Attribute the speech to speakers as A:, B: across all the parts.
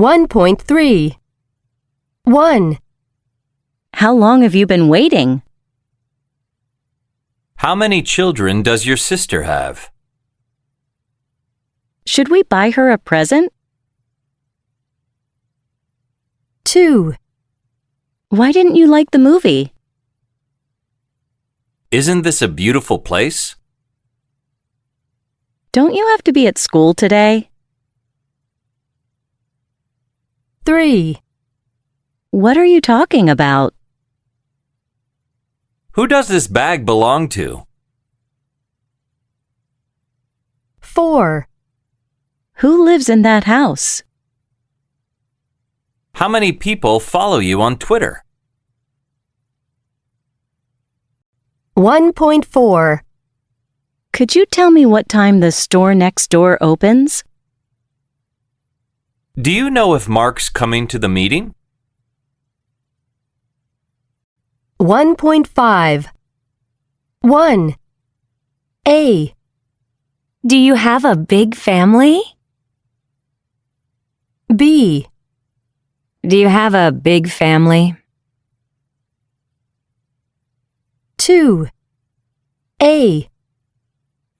A: 1.3 1.
B: How long have you been waiting?
C: How many children does your sister have?
B: Should we buy her a present?
A: 2.
B: Why didn't you like the movie?
C: Isn't this a beautiful place?
B: Don't you have to be at school today?
A: 3.
B: What are you talking about?
C: Who does this bag belong to?
A: 4.
B: Who lives in that house?
C: How many people follow you on Twitter?
A: 1.4
B: Could you tell me what time the store next door opens?
C: Do you know if Mark's coming to the meeting?
A: 1.5 1. A. Do you have a big family? B. Do you have a big family? 2. A.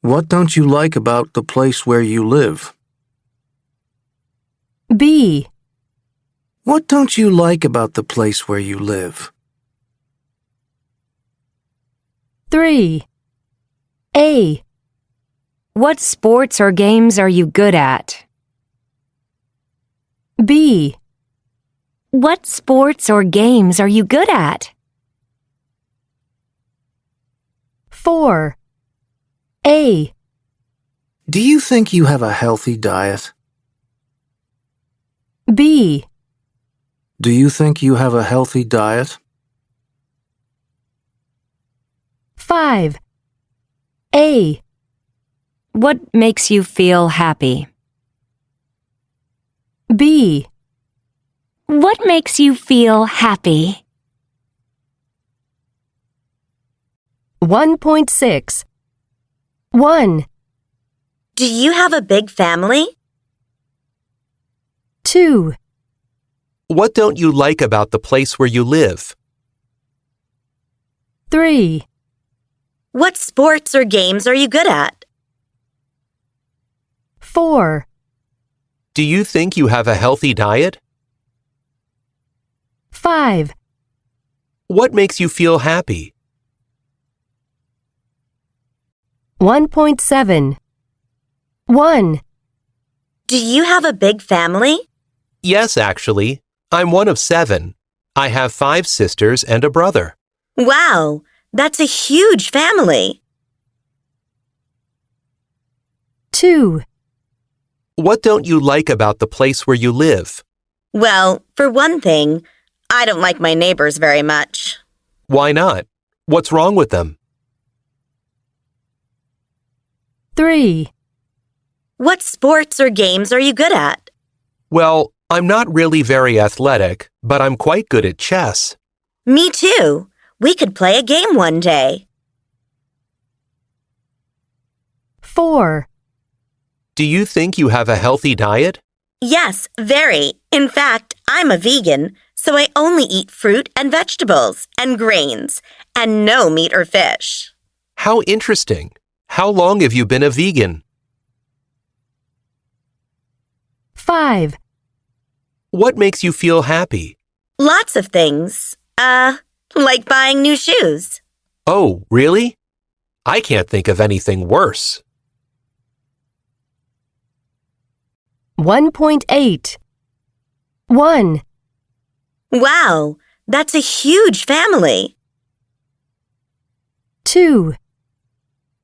D: What don't you like about the place where you live?
A: B.
D: What don't you like about the place where you live?
A: 3. A. What sports or games are you good at? B. What sports or games are you good at? 4. A.
D: Do you think you have a healthy diet?
A: B.
D: Do you think you have a healthy diet?
A: 5. A. What makes you feel happy? B. What makes you feel happy? 1.6 1.
E: Do you have a big family?
A: 2.
F: What don't you like about the place where you live?
A: 3.
E: What sports or games are you good at?
A: 4.
F: Do you think you have a healthy diet?
A: 5.
F: What makes you feel happy?
A: 1.7 1.
E: Do you have a big family?
F: Yes, actually. I'm one of 7. I have 5 sisters and a brother.
E: Wow, that's a huge family.
A: 2.
F: What don't you like about the place where you live?
E: Well, for one thing, I don't like my neighbors very much.
F: Why not? What's wrong with them?
A: 3.
E: What sports or games are you good at?
F: Well, I'm not really very athletic, but I'm quite good at chess.
E: Me too. We could play a game one day.
A: 4.
F: Do you think you have a healthy diet?
E: Yes, very. In fact, I'm a vegan, so I only eat fruit and vegetables and grains, and no meat or fish.
F: How interesting. How long have you been a vegan?
A: 5.
F: What makes you feel happy?
E: Lots of things. Like buying new shoes.
F: Oh, really? I can't think of anything worse.
A: 1.8 1.
E: Wow, that's a huge family.
A: 2.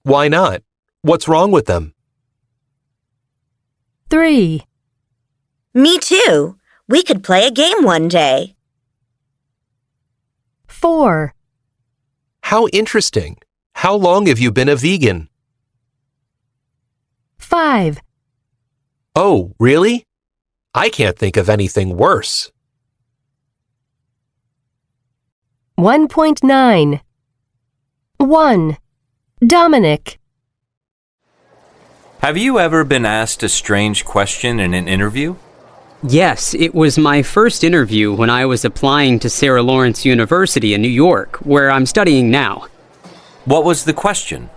F: Why not? What's wrong with them?
A: 3.
E: Me too. We could play a game one day.
A: 4.
F: How interesting. How long have you been a vegan?
A: 5.
F: Oh, really? I can't think of anything worse.
A: 1.9 1. Dominic.
C: Have you ever been asked a strange question in an interview?
G: Yes, it was my first interview when I was applying to Sarah Lawrence University in New York, where I'm studying now.
C: What was the question?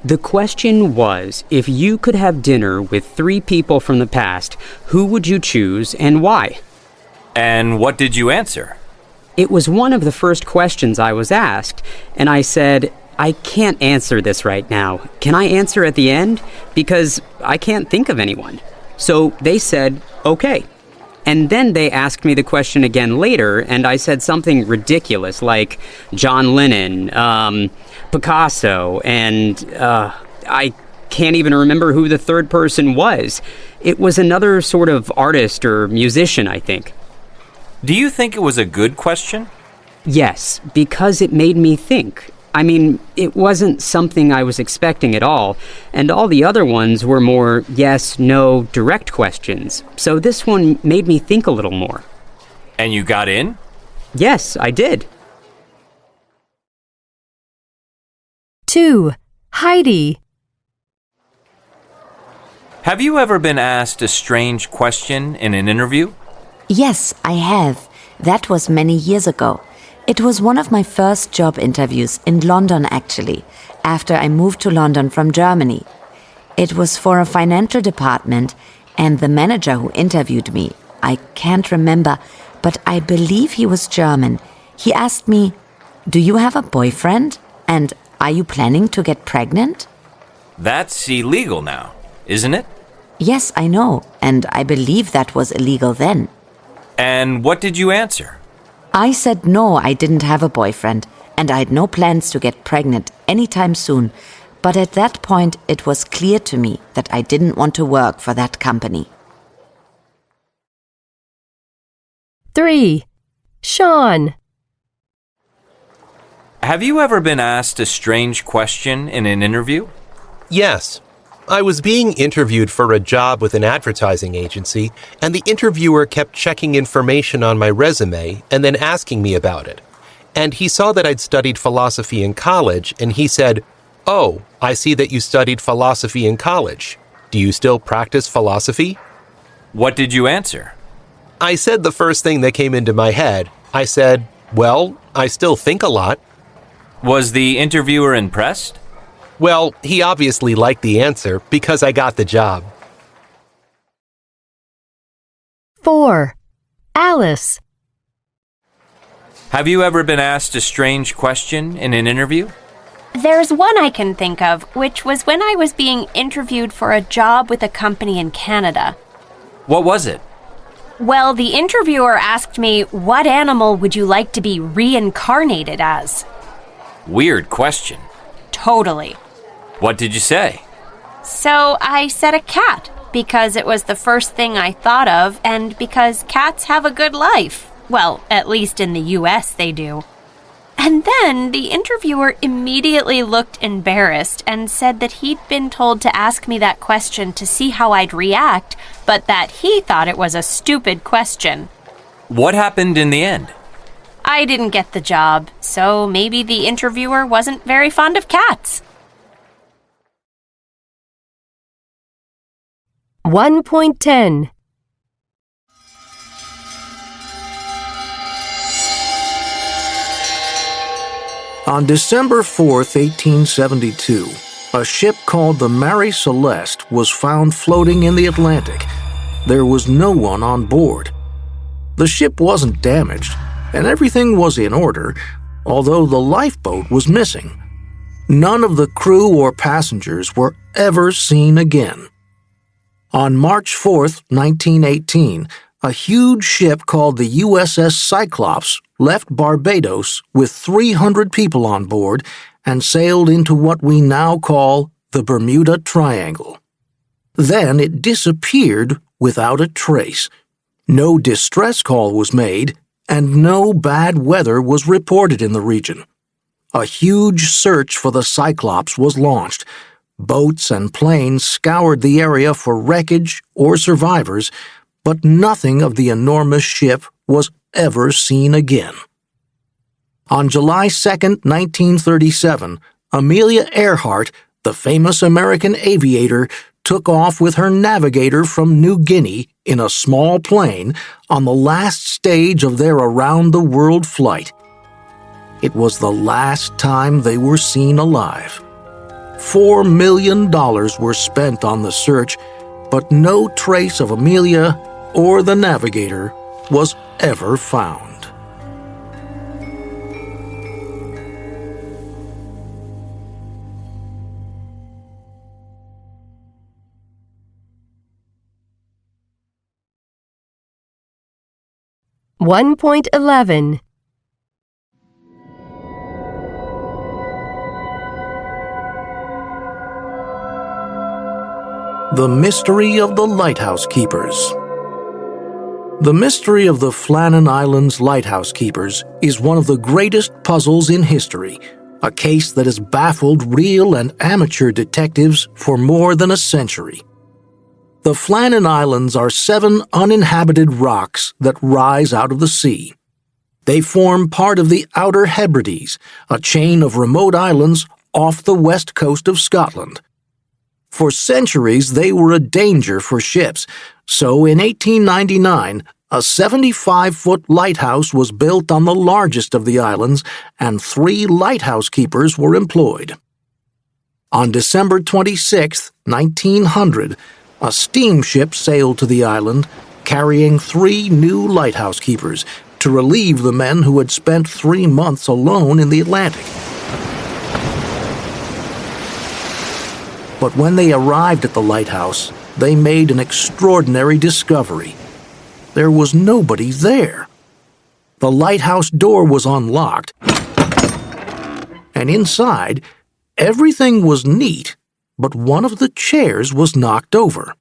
G: The question was, if you could have dinner with 3 people from the past, who would you choose and why?
C: And what did you answer?
G: It was one of the first questions I was asked, and I said, I can't answer this right now. Can I answer at the end? Because I can't think of anyone. So they said, okay. And then they asked me the question again later, and I said something ridiculous like John Lennon, Picasso, and I can't even remember who the third person was. It was another sort of artist or musician, I think.
C: Do you think it was a good question?
G: Yes, because it made me think. I mean, it wasn't something I was expecting at all, and all the other ones were more yes, no, direct questions. So this one made me think a little more.
C: And you got in?
G: Yes, I did.
A: 2. Heidi.
C: Have you ever been asked a strange question in an interview?
H: Yes, I have. That was many years ago. It was one of my first job interviews in London, actually, after I moved to London from Germany. It was for a financial department, and the manager who interviewed me, I can't remember, but I believe he was German. He asked me, "Do you have a boyfriend? And are you planning to get pregnant?"
C: That's illegal now, isn't it?
H: Yes, I know, and I believe that was illegal then.
C: And what did you answer?
H: I said no, I didn't have a boyfriend, and I had no plans to get pregnant anytime soon. But at that point, it was clear to me that I didn't want to work for that company.
A: 3. Sean.
C: Have you ever been asked a strange question in an interview?
F: Yes. I was being interviewed for a job with an advertising agency, and the interviewer kept checking information on my resume and then asking me about it. And he saw that I'd studied philosophy in college, and he said, "Oh, I see that you studied philosophy in college. Do you still practice philosophy?"
C: What did you answer?
F: I said the first thing that came into my head. I said, "Well, I still think a lot."
C: Was the interviewer impressed?
F: Well, he obviously liked the answer because I got the job.
A: 4. Alice.
C: Have you ever been asked a strange question in an interview?
I: There's one I can think of, which was when I was being interviewed for a job with a company in Canada.
C: What was it?
I: Well, the interviewer asked me, what animal would you like to be reincarnated as?
C: Weird question.
I: Totally.
C: What did you say?
I: So I said a cat, because it was the first thing I thought of, and because cats have a good life. Well, at least in the US they do. And then the interviewer immediately looked embarrassed and said that he'd been told to ask me that question to see how I'd react, but that he thought it was a stupid question.
C: What happened in the end?
I: I didn't get the job, so maybe the interviewer wasn't very fond of cats.
A: 1.10.
D: On December 4th, 1872, a ship called the Mary Celeste was found floating in the Atlantic. There was no one on board. The ship wasn't damaged, and everything was in order, although the lifeboat was missing. None of the crew or passengers were ever seen again. On March 4th, 1918, a huge ship called the USS Cyclops left Barbados with 300 people on board and sailed into what we now call the Bermuda Triangle. Then it disappeared without a trace. No distress call was made, and no bad weather was reported in the region. A huge search for the Cyclops was launched. Boats and planes scoured the area for wreckage or survivors, but nothing of the enormous ship was ever seen again. On July 2, 1937, Amelia Earhart, the famous American aviator, took off with her navigator from New Guinea in a small plane on the last stage of their around-the-world flight. It was the last time they were seen alive. $4 million were spent on the search, but no trace of Amelia or the navigator was ever found.
J: (1.11)
D: The Mystery of the Lighthouse Keepers. The mystery of the Flannan Islands lighthouse keepers is one of the greatest puzzles in history, a case that has baffled real and amateur detectives for more than a century. The Flannan Islands are 7 uninhabited rocks that rise out of the sea. They form part of the Outer Hebrides, a chain of remote islands off the west coast of Scotland. For centuries, they were a danger for ships, so in 1899, a 75-foot lighthouse was built on the largest of the islands, and 3 lighthouse keepers were employed. On December 26, 1900, a steamship sailed to the island, carrying 3 new lighthouse keepers to relieve the men who had spent 3 months alone in the Atlantic. But when they arrived at the lighthouse, they made an extraordinary discovery. There was nobody there. The lighthouse door was unlocked, and inside, everything was neat, but one of the chairs was knocked over.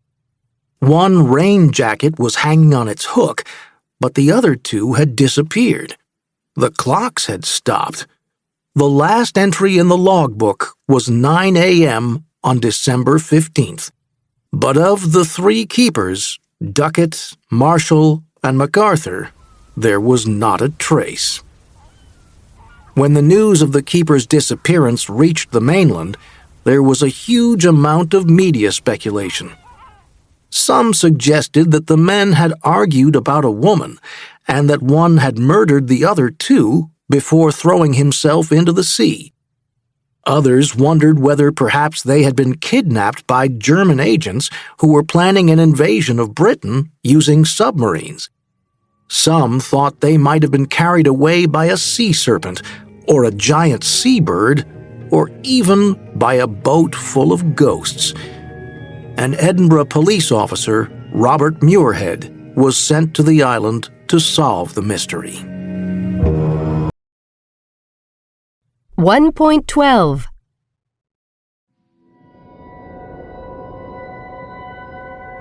D: One rain jacket was hanging on its hook, but the other 2 had disappeared. The clocks had stopped. The last entry in the logbook was 9 a.m. on December 15th. But of the 3 keepers, Duckett, Marshall, and MacArthur, there was not a trace. When the news of the keepers' disappearance reached the mainland, there was a huge amount of media speculation. Some suggested that the men had argued about a woman, and that one had murdered the other 2 before throwing himself into the sea. Others wondered whether perhaps they had been kidnapped by German agents who were planning an invasion of Britain using submarines. Some thought they might have been carried away by a sea serpent, or a giant seabird, or even by a boat full of ghosts. An Edinburgh police officer, Robert Muirhead, was sent to the island to solve the mystery.
J: 1.12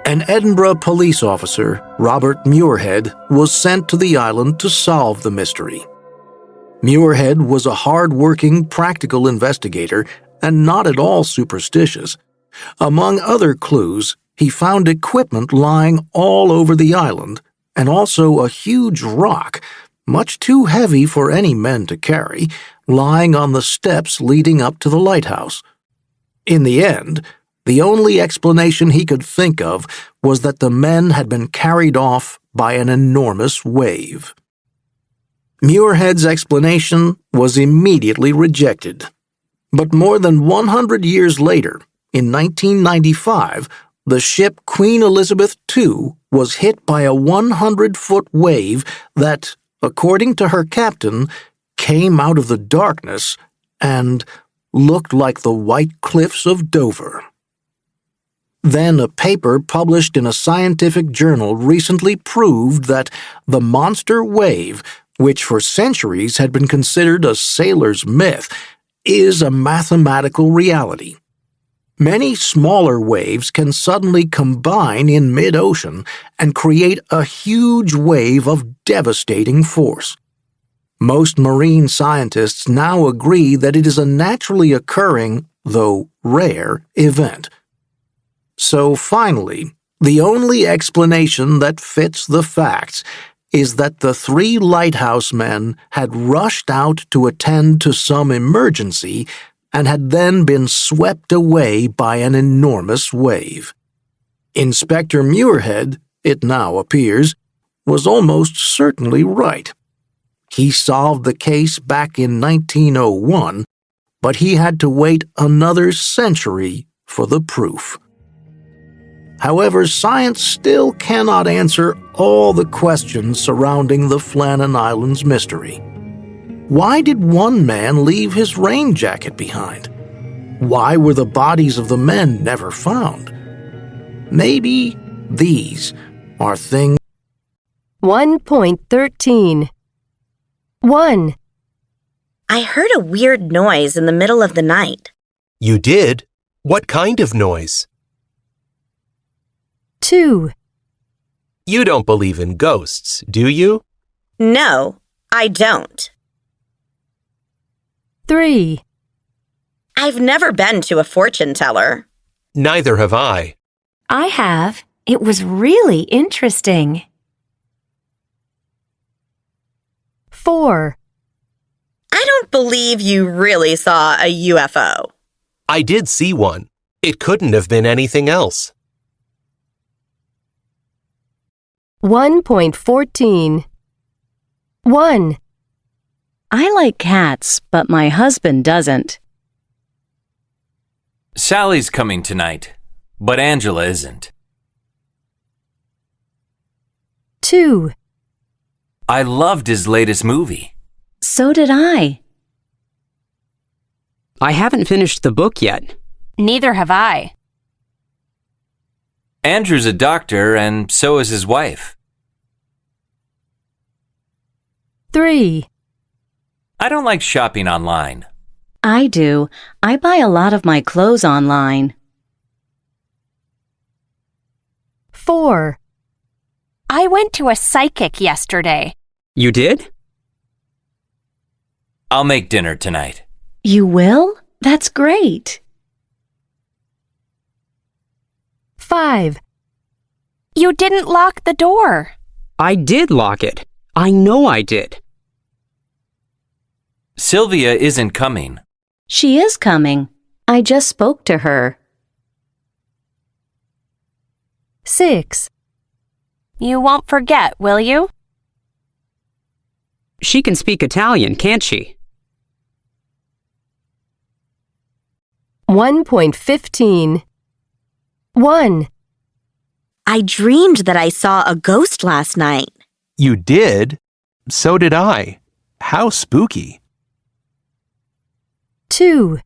D: An Edinburgh police officer, Robert Muirhead, was sent to the island to solve the mystery. Muirhead was a hard-working, practical investigator and not at all superstitious. Among other clues, he found equipment lying all over the island, and also a huge rock, much too heavy for any men to carry, lying on the steps leading up to the lighthouse. In the end, the only explanation he could think of was that the men had been carried off by an enormous wave. Muirhead's explanation was immediately rejected. But more than 100 years later, in 1995, the ship Queen Elizabeth II was hit by a 100-foot wave that, according to her captain, came out of the darkness and looked like the white cliffs of Dover. Then a paper published in a scientific journal recently proved that the monster wave, which for centuries had been considered a sailor's myth, is a mathematical reality. Many smaller waves can suddenly combine in mid-ocean and create a huge wave of devastating force. Most marine scientists now agree that it is a naturally occurring, though rare, event. So finally, the only explanation that fits the facts is that the 3 lighthouse men had rushed out to attend to some emergency and had then been swept away by an enormous wave. Inspector Muirhead, it now appears, was almost certainly right. He solved the case back in 1901, but he had to wait another century for the proof. However, science still cannot answer all the questions surrounding the Flannan Islands mystery. Why did one man leave his rain jacket behind? Why were the bodies of the men never found? Maybe these are things.
J: 1.13. 1,
E: I heard a weird noise in the middle of the night.
F: You did? What kind of noise?
J: 2,
F: You don't believe in ghosts, do you?
E: No, I don't.
J: 3,
E: I've never been to a fortune teller.
F: Neither have I.
A: I have. It was really interesting.
J: 4,
E: I don't believe you really saw a UFO.
F: I did see one. It couldn't have been anything else.
J: 1.14. 1,
B: I like cats, but my husband doesn't.
C: Sally's coming tonight, but Angela isn't.
J: 2,
C: I loved his latest movie.
B: So did I.
G: I haven't finished the book yet.
I: Neither have I.
C: Andrew's a doctor, and so is his wife.
J: 3,
C: I don't like shopping online.
B: I do. I buy a lot of my clothes online.
J: 4,
I: I went to a psychic yesterday.
G: You did?
C: I'll make dinner tonight.
B: You will? That's great.
J: 5,
I: You didn't lock the door.
G: I did lock it. I know I did.
C: Sylvia isn't coming.
B: She is coming. I just spoke to her.
J: 6,
I: You won't forget, will you?
G: She can speak Italian, can't she?
J: 1.15. 1,
E: I dreamed that I saw a ghost last night.
F: You did? So did I. How spooky.
J: 2,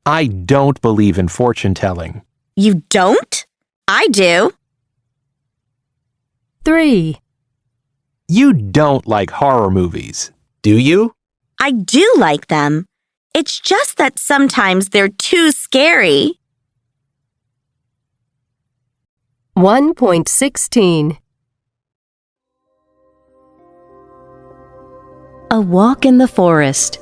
F: I don't believe in fortune telling.
E: You don't? I do.
J: 3,
F: You don't like horror movies, do you?
E: I do like them. It's just that sometimes they're too scary.
J: 1.16.
B: A walk in the forest.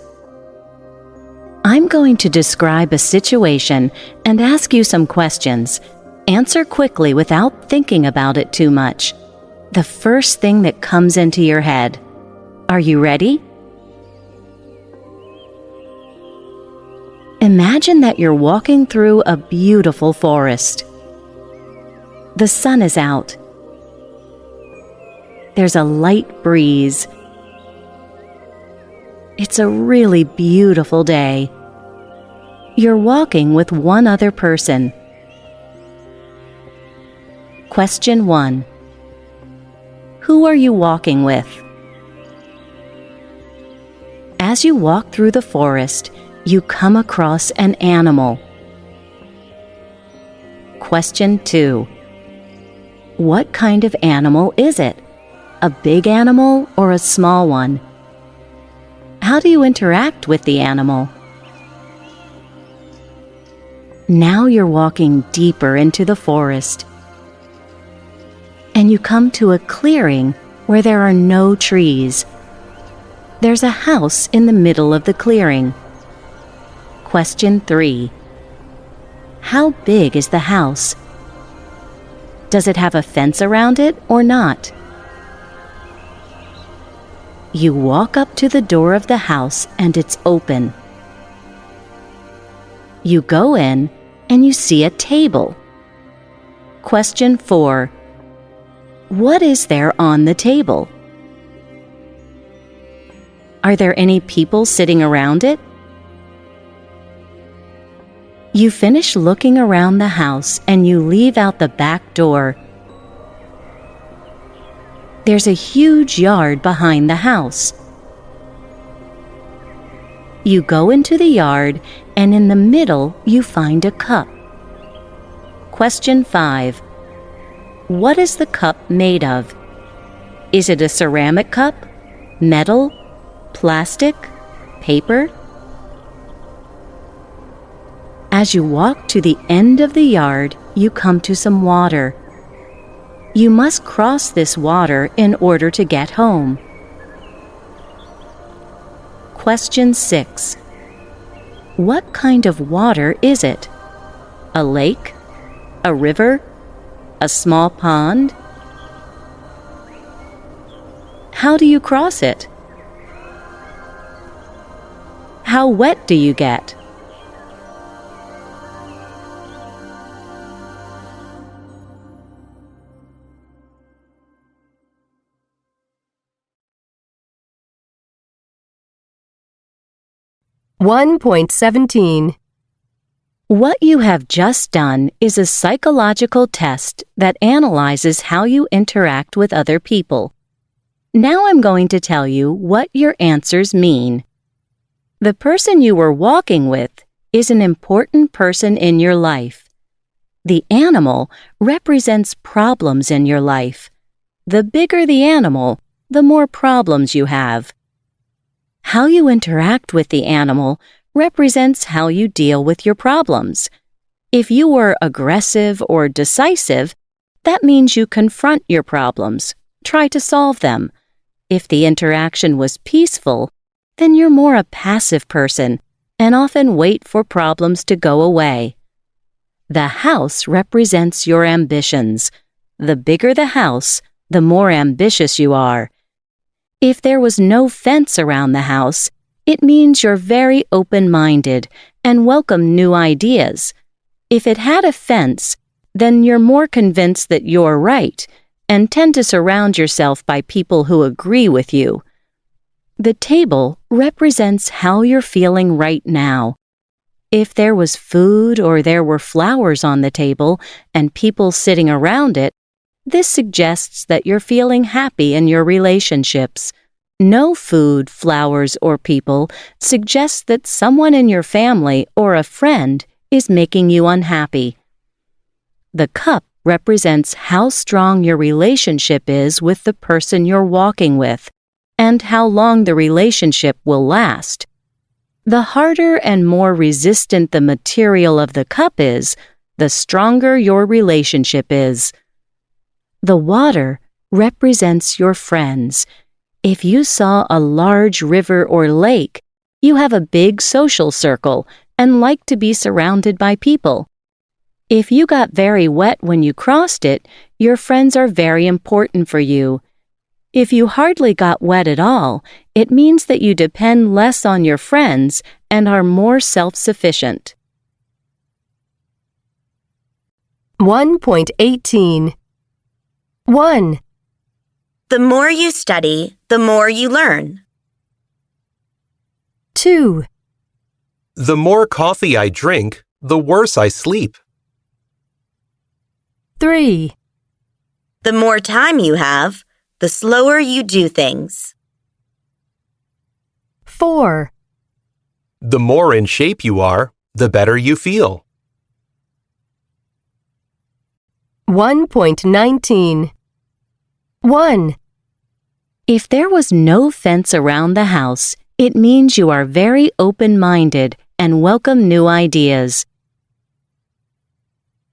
B: I'm going to describe a situation and ask you some questions. Answer quickly without thinking about it too much. The first thing that comes into your head. Are you ready? Imagine that you're walking through a beautiful forest. The sun is out. There's a light breeze. It's a really beautiful day. You're walking with one other person. Question 1. Who are you walking with? As you walk through the forest, you come across an animal. Question 2. What kind of animal is it? A big animal or a small one? How do you interact with the animal? Now you're walking deeper into the forest, and you come to a clearing where there are no trees. There's a house in the middle of the clearing. Question 3. How big is the house? Does it have a fence around it or not? You walk up to the door of the house and it's open. You go in and you see a table. Question 4. What is there on the table? Are there any people sitting around it? You finish looking around the house and you leave out the back door. There's a huge yard behind the house. You go into the yard and in the middle you find a cup. Question 5. What is the cup made of? Is it a ceramic cup, metal, plastic, paper? As you walk to the end of the yard, you come to some water. You must cross this water in order to get home. Question 6. What kind of water is it? A lake? A river? A small pond? How do you cross it? How wet do you get?
J: One point 17.
B: What you have just done is a psychological test that analyzes how you interact with other people. Now I'm going to tell you what your answers mean. The person you were walking with is an important person in your life. The animal represents problems in your life. The bigger the animal, the more problems you have. How you interact with the animal represents how you deal with your problems. If you were aggressive or decisive, that means you confront your problems, try to solve them. If the interaction was peaceful, then you're more a passive person and often wait for problems to go away. The house represents your ambitions. The bigger the house, the more ambitious you are. If there was no fence around the house, it means you're very open-minded and welcome new ideas. If it had a fence, then you're more convinced that you're right and tend to surround yourself by people who agree with you. The table represents how you're feeling right now. If there was food or there were flowers on the table and people sitting around it, this suggests that you're feeling happy in your relationships. No food, flowers, or people suggests that someone in your family or a friend is making you unhappy. The cup represents how strong your relationship is with the person you're walking with and how long the relationship will last. The harder and more resistant the material of the cup is, the stronger your relationship is. The water represents your friends. If you saw a large river or lake, you have a big social circle and like to be surrounded by people. If you got very wet when you crossed it, your friends are very important for you. If you hardly got wet at all, it means that you depend less on your friends and are more self-sufficient.
J: 1.18. 1.
E: The more you study, the more you learn.
J: 2.
F: The more coffee I drink, the worse I sleep.
J: 3.
E: The more time you have, the slower you do things.
J: 4.
F: The more in shape you are, the better you feel.
J: 1.19. 1.
B: If there was no fence around the house, it means you are very open-minded and welcome new ideas.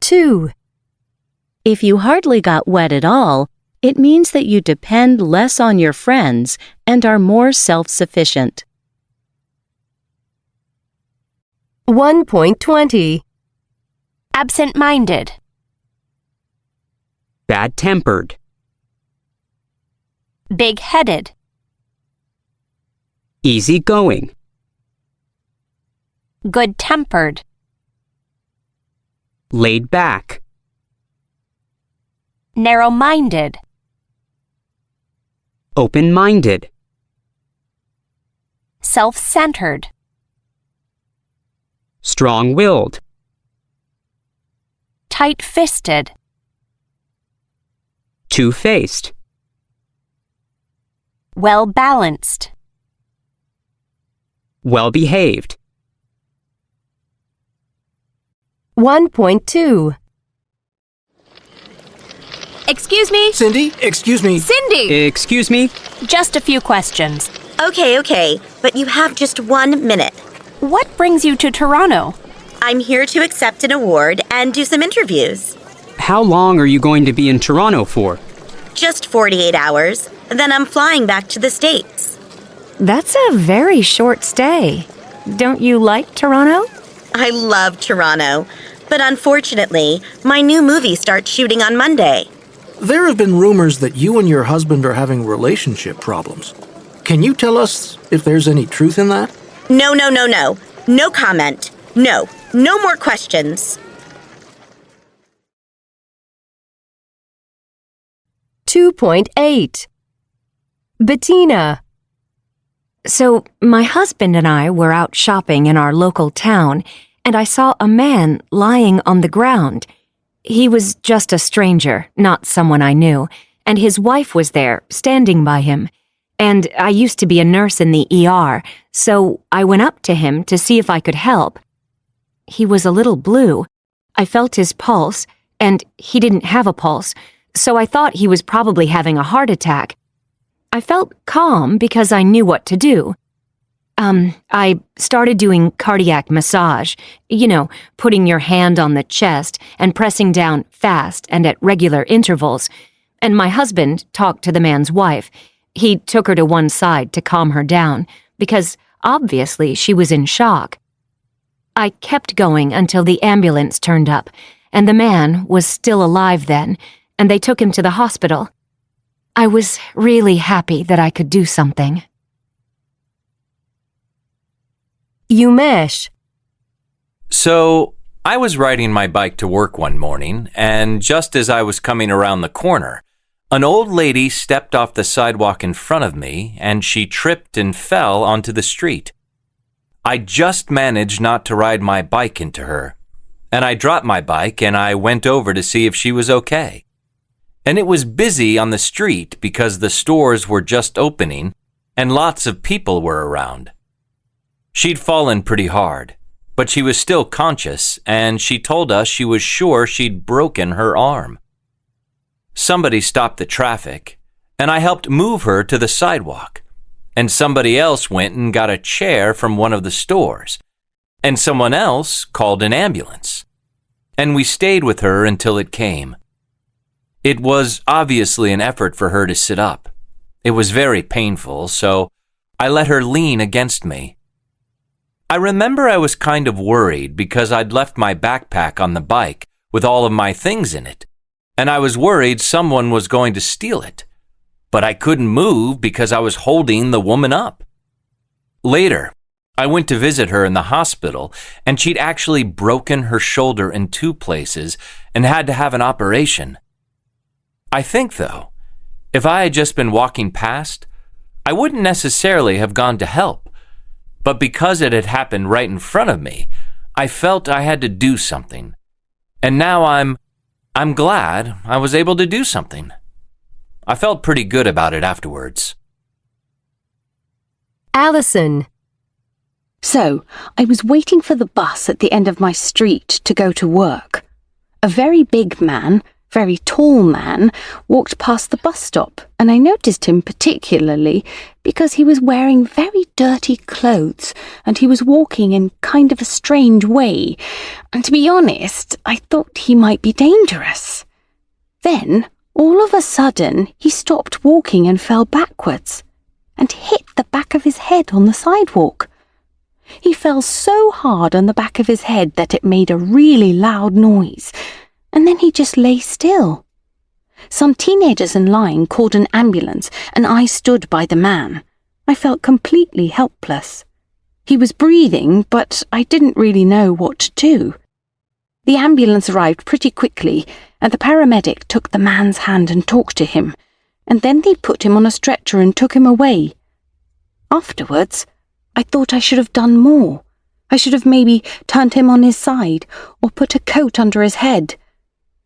J: 2.
B: If you hardly got wet at all, it means that you depend less on your friends and are more self-sufficient.
J: 1.20.
I: Absent-minded.
G: Bad-tempered.
I: Big-headed.
G: Easygoing.
I: Good-tempered.
G: Laid back.
I: Narrow-minded.
G: Open-minded.
I: Self-centered.
G: Strong-willed.
I: Tight-fisted.
G: Two-faced.
I: Well-balanced.
G: Well-behaved.
J: 1.2.
I: Excuse me?
D: Cindy, excuse me.
I: Cindy!
G: Excuse me?
I: Just a few questions.
E: Okay, but you have just 1 minute.
I: What brings you to Toronto?
E: I'm here to accept an award and do some interviews.
G: How long are you going to be in Toronto for?
E: Just 48 hours. Then I'm flying back to the States.
A: That's a very short stay. Don't you like Toronto?
E: I love Toronto, but unfortunately, my new movie starts shooting on Monday.
D: There have been rumors that you and your husband are having relationship problems. Can you tell us if there's any truth in that?
E: No. No comment. No more questions.
J: 2.8. Bettina.
A: So, my husband and I were out shopping in our local town, and I saw a man lying on the ground. He was just a stranger, not someone I knew, and his wife was there, standing by him. And I used to be a nurse in the ER, so I went up to him to see if I could help. He was a little blue. I felt his pulse, and he didn't have a pulse, so I thought he was probably having a heart attack. I felt calm because I knew what to do. I started doing cardiac massage, putting your hand on the chest and pressing down fast and at regular intervals. And my husband talked to the man's wife. He took her to one side to calm her down because obviously she was in shock. I kept going until the ambulance turned up, and the man was still alive then, and they took him to the hospital. I was really happy that I could do something.
J: Umesh.
C: So, I was riding my bike to work one morning, and just as I was coming around the corner, an old lady stepped off the sidewalk in front of me, and she tripped and fell onto the street. I just managed not to ride my bike into her, and I dropped my bike and I went over to see if she was okay. And it was busy on the street because the stores were just opening and lots of people were around. She'd fallen pretty hard, but she was still conscious, and she told us she was sure she'd broken her arm. Somebody stopped the traffic, and I helped move her to the sidewalk, and somebody else went and got a chair from one of the stores, and someone else called an ambulance, and we stayed with her until it came. It was obviously an effort for her to sit up. It was very painful, so I let her lean against me. I remember I was kind of worried because I'd left my backpack on the bike with all of my things in it, and I was worried someone was going to steal it. But I couldn't move because I was holding the woman up. Later, I went to visit her in the hospital, and she'd actually broken her shoulder in 2 places and had to have an operation. I think, though, if I had just been walking past, I wouldn't necessarily have gone to help. But because it had happened right in front of me, I felt I had to do something. And now I'm glad I was able to do something. I felt pretty good about it afterwards.
J: Allison.
K: So, I was waiting for the bus at the end of my street to go to work. A very big man, very tall man, walked past the bus stop, and I noticed him particularly because he was wearing very dirty clothes and he was walking in kind of a strange way, and to be honest, I thought he might be dangerous. Then, all of a sudden, he stopped walking and fell backwards and hit the back of his head on the sidewalk. He fell so hard on the back of his head that it made a really loud noise, and then he just lay still. Some teenagers in line called an ambulance, and I stood by the man. I felt completely helpless. He was breathing, but I didn't really know what to do. The ambulance arrived pretty quickly, and the paramedic took the man's hand and talked to him, and then they put him on a stretcher and took him away. Afterwards, I thought I should have done more. I should have maybe turned him on his side or put a coat under his head.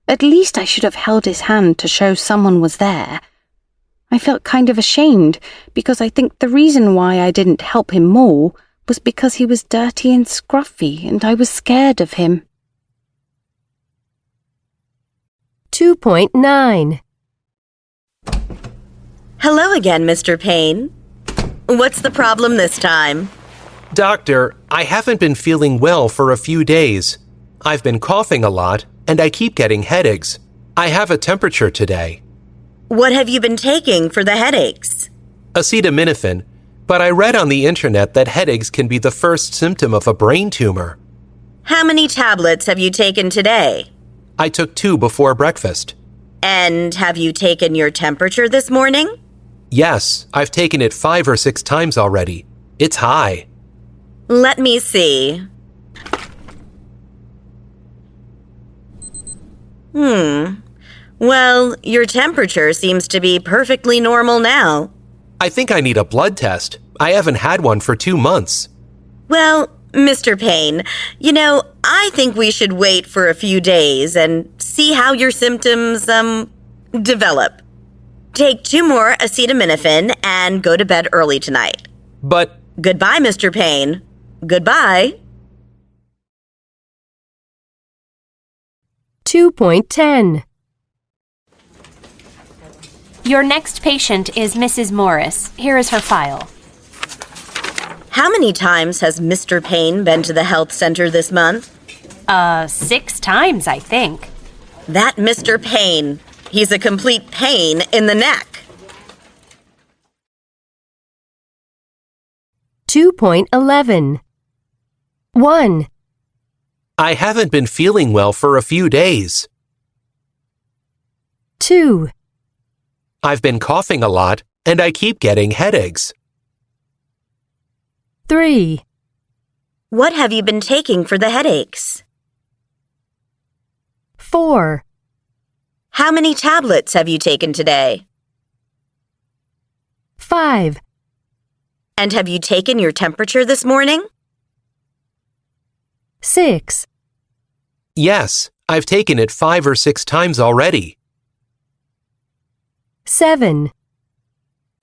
K: At least I should have held his hand to show someone was there. I felt kind of ashamed because I think the reason why I didn't help him more was because he was dirty and scruffy and I was scared of him.
J: 2.9.
E: Hello again, Mr. Payne. What's the problem this time?
F: Doctor, I haven't been feeling well for a few days. I've been coughing a lot, and I keep getting headaches. I have a temperature today.
E: What have you been taking for the headaches?
F: Acetaminophen, but I read on the internet that headaches can be the first symptom of a brain tumor.
E: How many tablets have you taken today?
F: I took 2 before breakfast.
E: And have you taken your temperature this morning?
F: Yes, I've taken it 5 or 6 times already. It's high.
E: Let me see. Well, your temperature seems to be perfectly normal now.
F: I think I need a blood test. I haven't had one for 2 months.
E: Well, Mr. Payne, I think we should wait for a few days and see how your symptoms, develop. Take 2 more acetaminophen and go to bed early tonight.
F: But...
E: Goodbye, Mr. Payne. Goodbye.
J: 2.10.
I: Your next patient is Mrs. Morris. Here is her file.
E: How many times has Mr. Payne been to the health center this month?
I: 6 times, I think.
E: That Mr. Payne. He's a complete pain in the neck.
J: 2.11. 1,
F: I haven't been feeling well for a few days.
J: 2,
F: I've been coughing a lot, and I keep getting headaches.
J: 3,
E: What have you been taking for the headaches?
J: 4,
E: How many tablets have you taken today?
J: 5,
E: And have you taken your temperature this morning?
J: 6,
F: Yes, I've taken it 5 or 6 times already.
J: 7,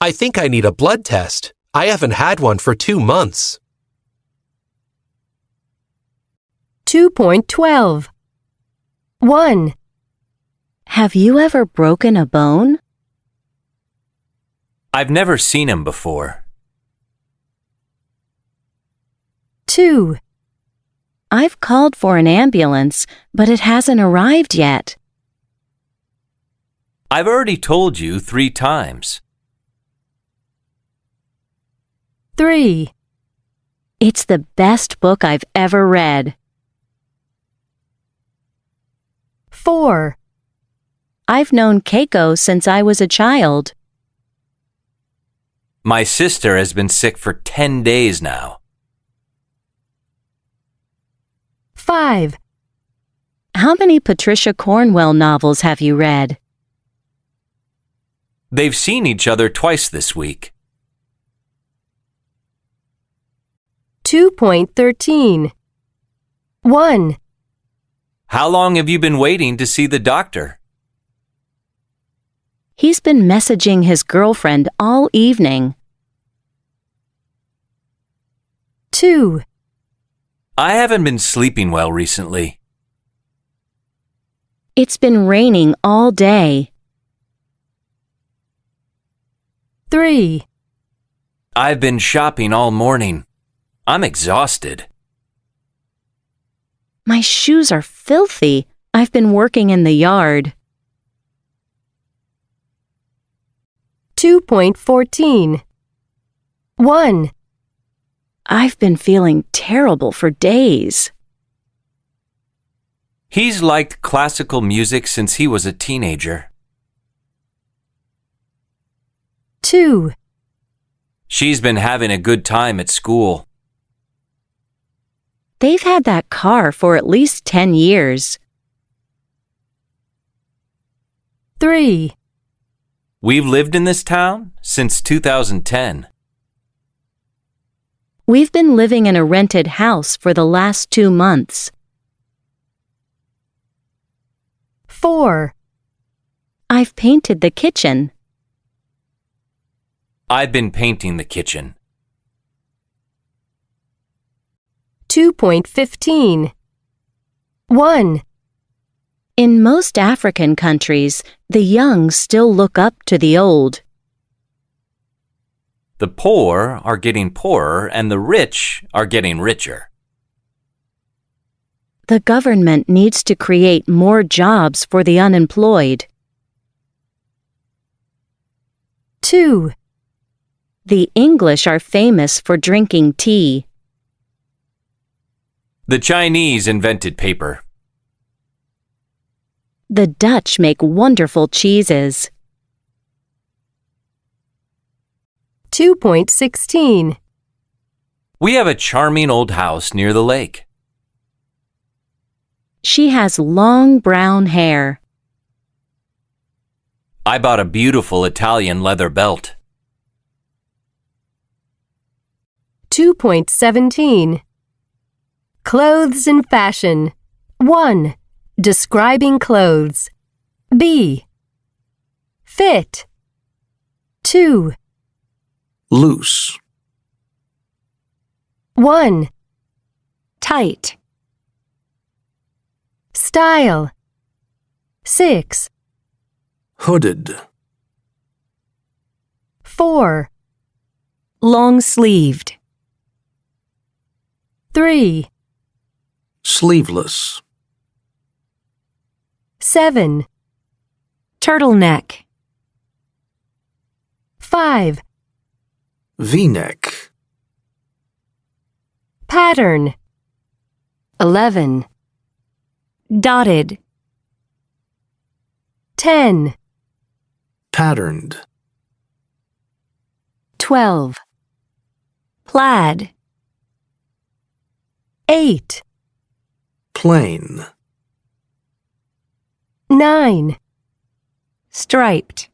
F: I think I need a blood test. I haven't had one for 2 months.
J: 2.12. 1,
B: Have you ever broken a bone?
C: I've never seen him before.
J: 2,
B: I've called for an ambulance, but it hasn't arrived yet.
C: I've already told you 3 times.
J: 3,
B: It's the best book I've ever read.
J: 4,
B: I've known Keiko since I was a child.
C: My sister has been sick for 10 days now.
J: 5,
B: How many Patricia Cornwell novels have you read?
C: They've seen each other twice this week.
J: 2.13. 1,
C: How long have you been waiting to see the doctor?
B: He's been messaging his girlfriend all evening.
J: 2,
C: I haven't been sleeping well recently.
B: It's been raining all day.
J: 3,
C: I've been shopping all morning. I'm exhausted.
B: My shoes are filthy. I've been working in the yard.
J: 2.14. 1,
B: I've been feeling terrible for days.
C: He's liked classical music since he was a teenager.
J: 2,
C: She's been having a good time at school.
B: They've had that car for at least 10 years.
J: 3,
C: We've lived in this town since 2010.
B: We've been living in a rented house for the last 2 months.
J: 4,
B: I've painted the kitchen.
C: I've been painting the kitchen.
J: 2.15. 1,
B: In most African countries, the young still look up to the old.
C: The poor are getting poorer and the rich are getting richer.
B: The government needs to create more jobs for the unemployed.
J: 2,
B: The English are famous for drinking tea.
C: The Chinese invented paper.
B: The Dutch make wonderful cheeses.
J: 2.16.
C: We have a charming old house near the lake.
B: She has long brown hair.
C: I bought a beautiful Italian leather belt.
J: 2.17. Clothes and fashion. 1. Describing clothes. B. Fit. 2.
D: Loose.
J: 1.
A: Tight.
J: Style. 6.
D: Hooded.
J: 4.
A: Long-sleeved.
J: 3.
D: Sleeveless.
J: 7.
A: Turtleneck.
J: 5.
D: V-neck.
J: Pattern.
A: 11. Dotted.
J: 10.
D: Patterned.
A: 12. Plaid.
J: 8.
D: Plain.
J: 9.
A: Striped.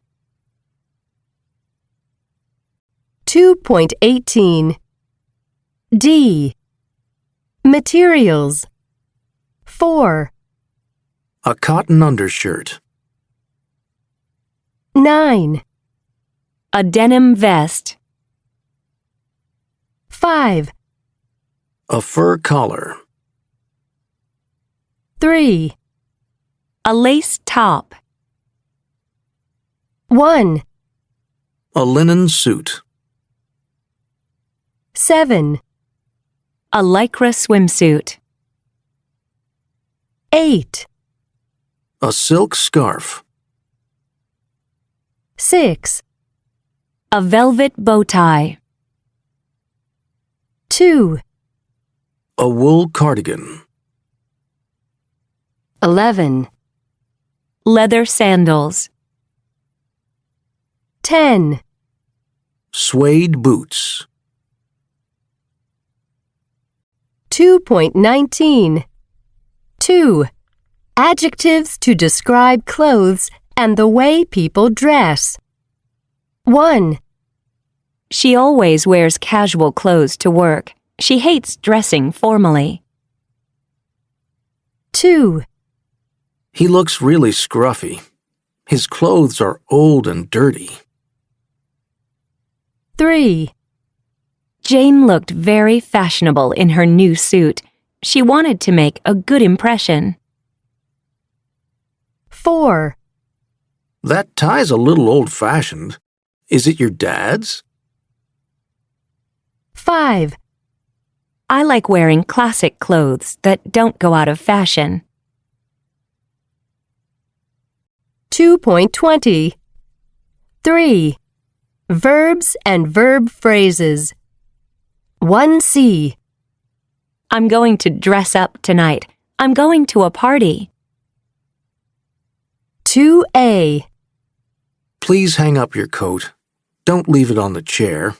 J: 2.18. D. Materials. 4.
D: A cotton undershirt.
J: 9.
A: A denim vest.
J: 5.
D: A fur collar.
J: 3.
A: A lace top.
J: 1.
D: A linen suit.
J: 7.
A: A lycra swimsuit.
J: 8.
D: A silk scarf.
J: 6.
A: A velvet bow tie.
J: 2.
D: A wool cardigan.
A: 11. Leather sandals.
J: 10.
D: Suede boots.
J: 2.19. 2. Adjectives to describe clothes and the way people dress. 1.
A: She always wears casual clothes to work. She hates dressing formally.
J: 2.
D: He looks really scruffy. His clothes are old and dirty.
J: 3.
A: Jane looked very fashionable in her new suit. She wanted to make a good impression.
J: 4.
D: That tie's a little old-fashioned. Is it your dad's?
J: 5.
A: I like wearing classic clothes that don't go out of fashion.
J: 2.20. 3. Verbs and verb phrases. 1C.
A: I'm going to dress up tonight. I'm going to a party.
J: 2A.
D: Please hang up your coat. Don't leave it on the chair.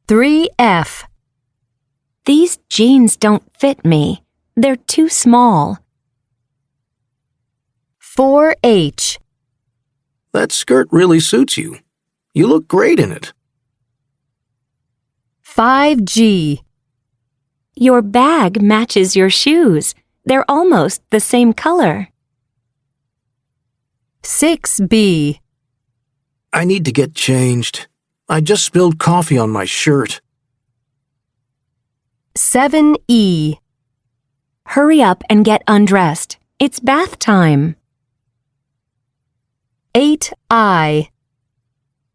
J: 3F.
A: These jeans don't fit me. They're too small.
J: 4H.
D: That skirt really suits you. You look great in it.
J: 5G.
A: Your bag matches your shoes. They're almost the same color.
J: 6B.
D: I need to get changed. I just spilled coffee on my shirt.
J: 7E.
A: Hurry up and get undressed. It's bath time.
J: 8I.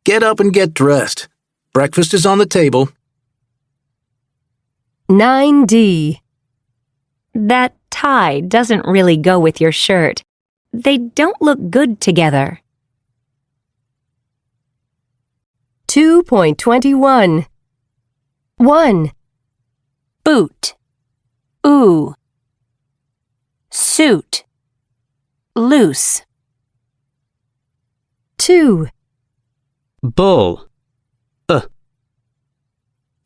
D: Get up and get dressed. Breakfast is on the table.
J: 9D.
A: That tie doesn't really go with your shirt. They don't look good together.
J: 2.21. 1.
I: Boot. Ooh. Suit. Loose.
J: 2.
G: Bull.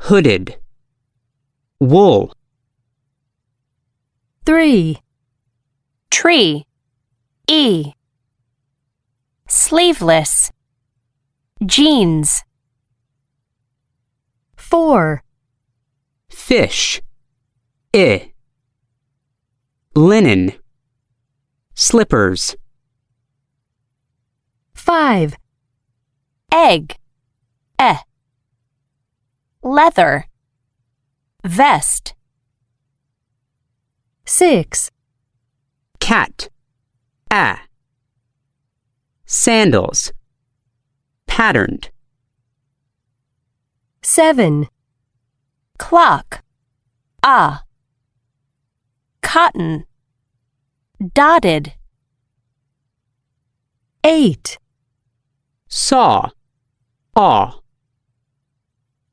G: Hooded. Wool.
J: 3.
I: Tree. E. Sleeveless. Jeans.
J: 4.
G: Fish. Linen. Slippers.
J: 5.
I: Egg. Leather. Vest.
J: 6.
G: Cat. Sandals. Patterned.
J: 7.
I: Clock. Cotton. Dotted.
J: 8.
G: Saw.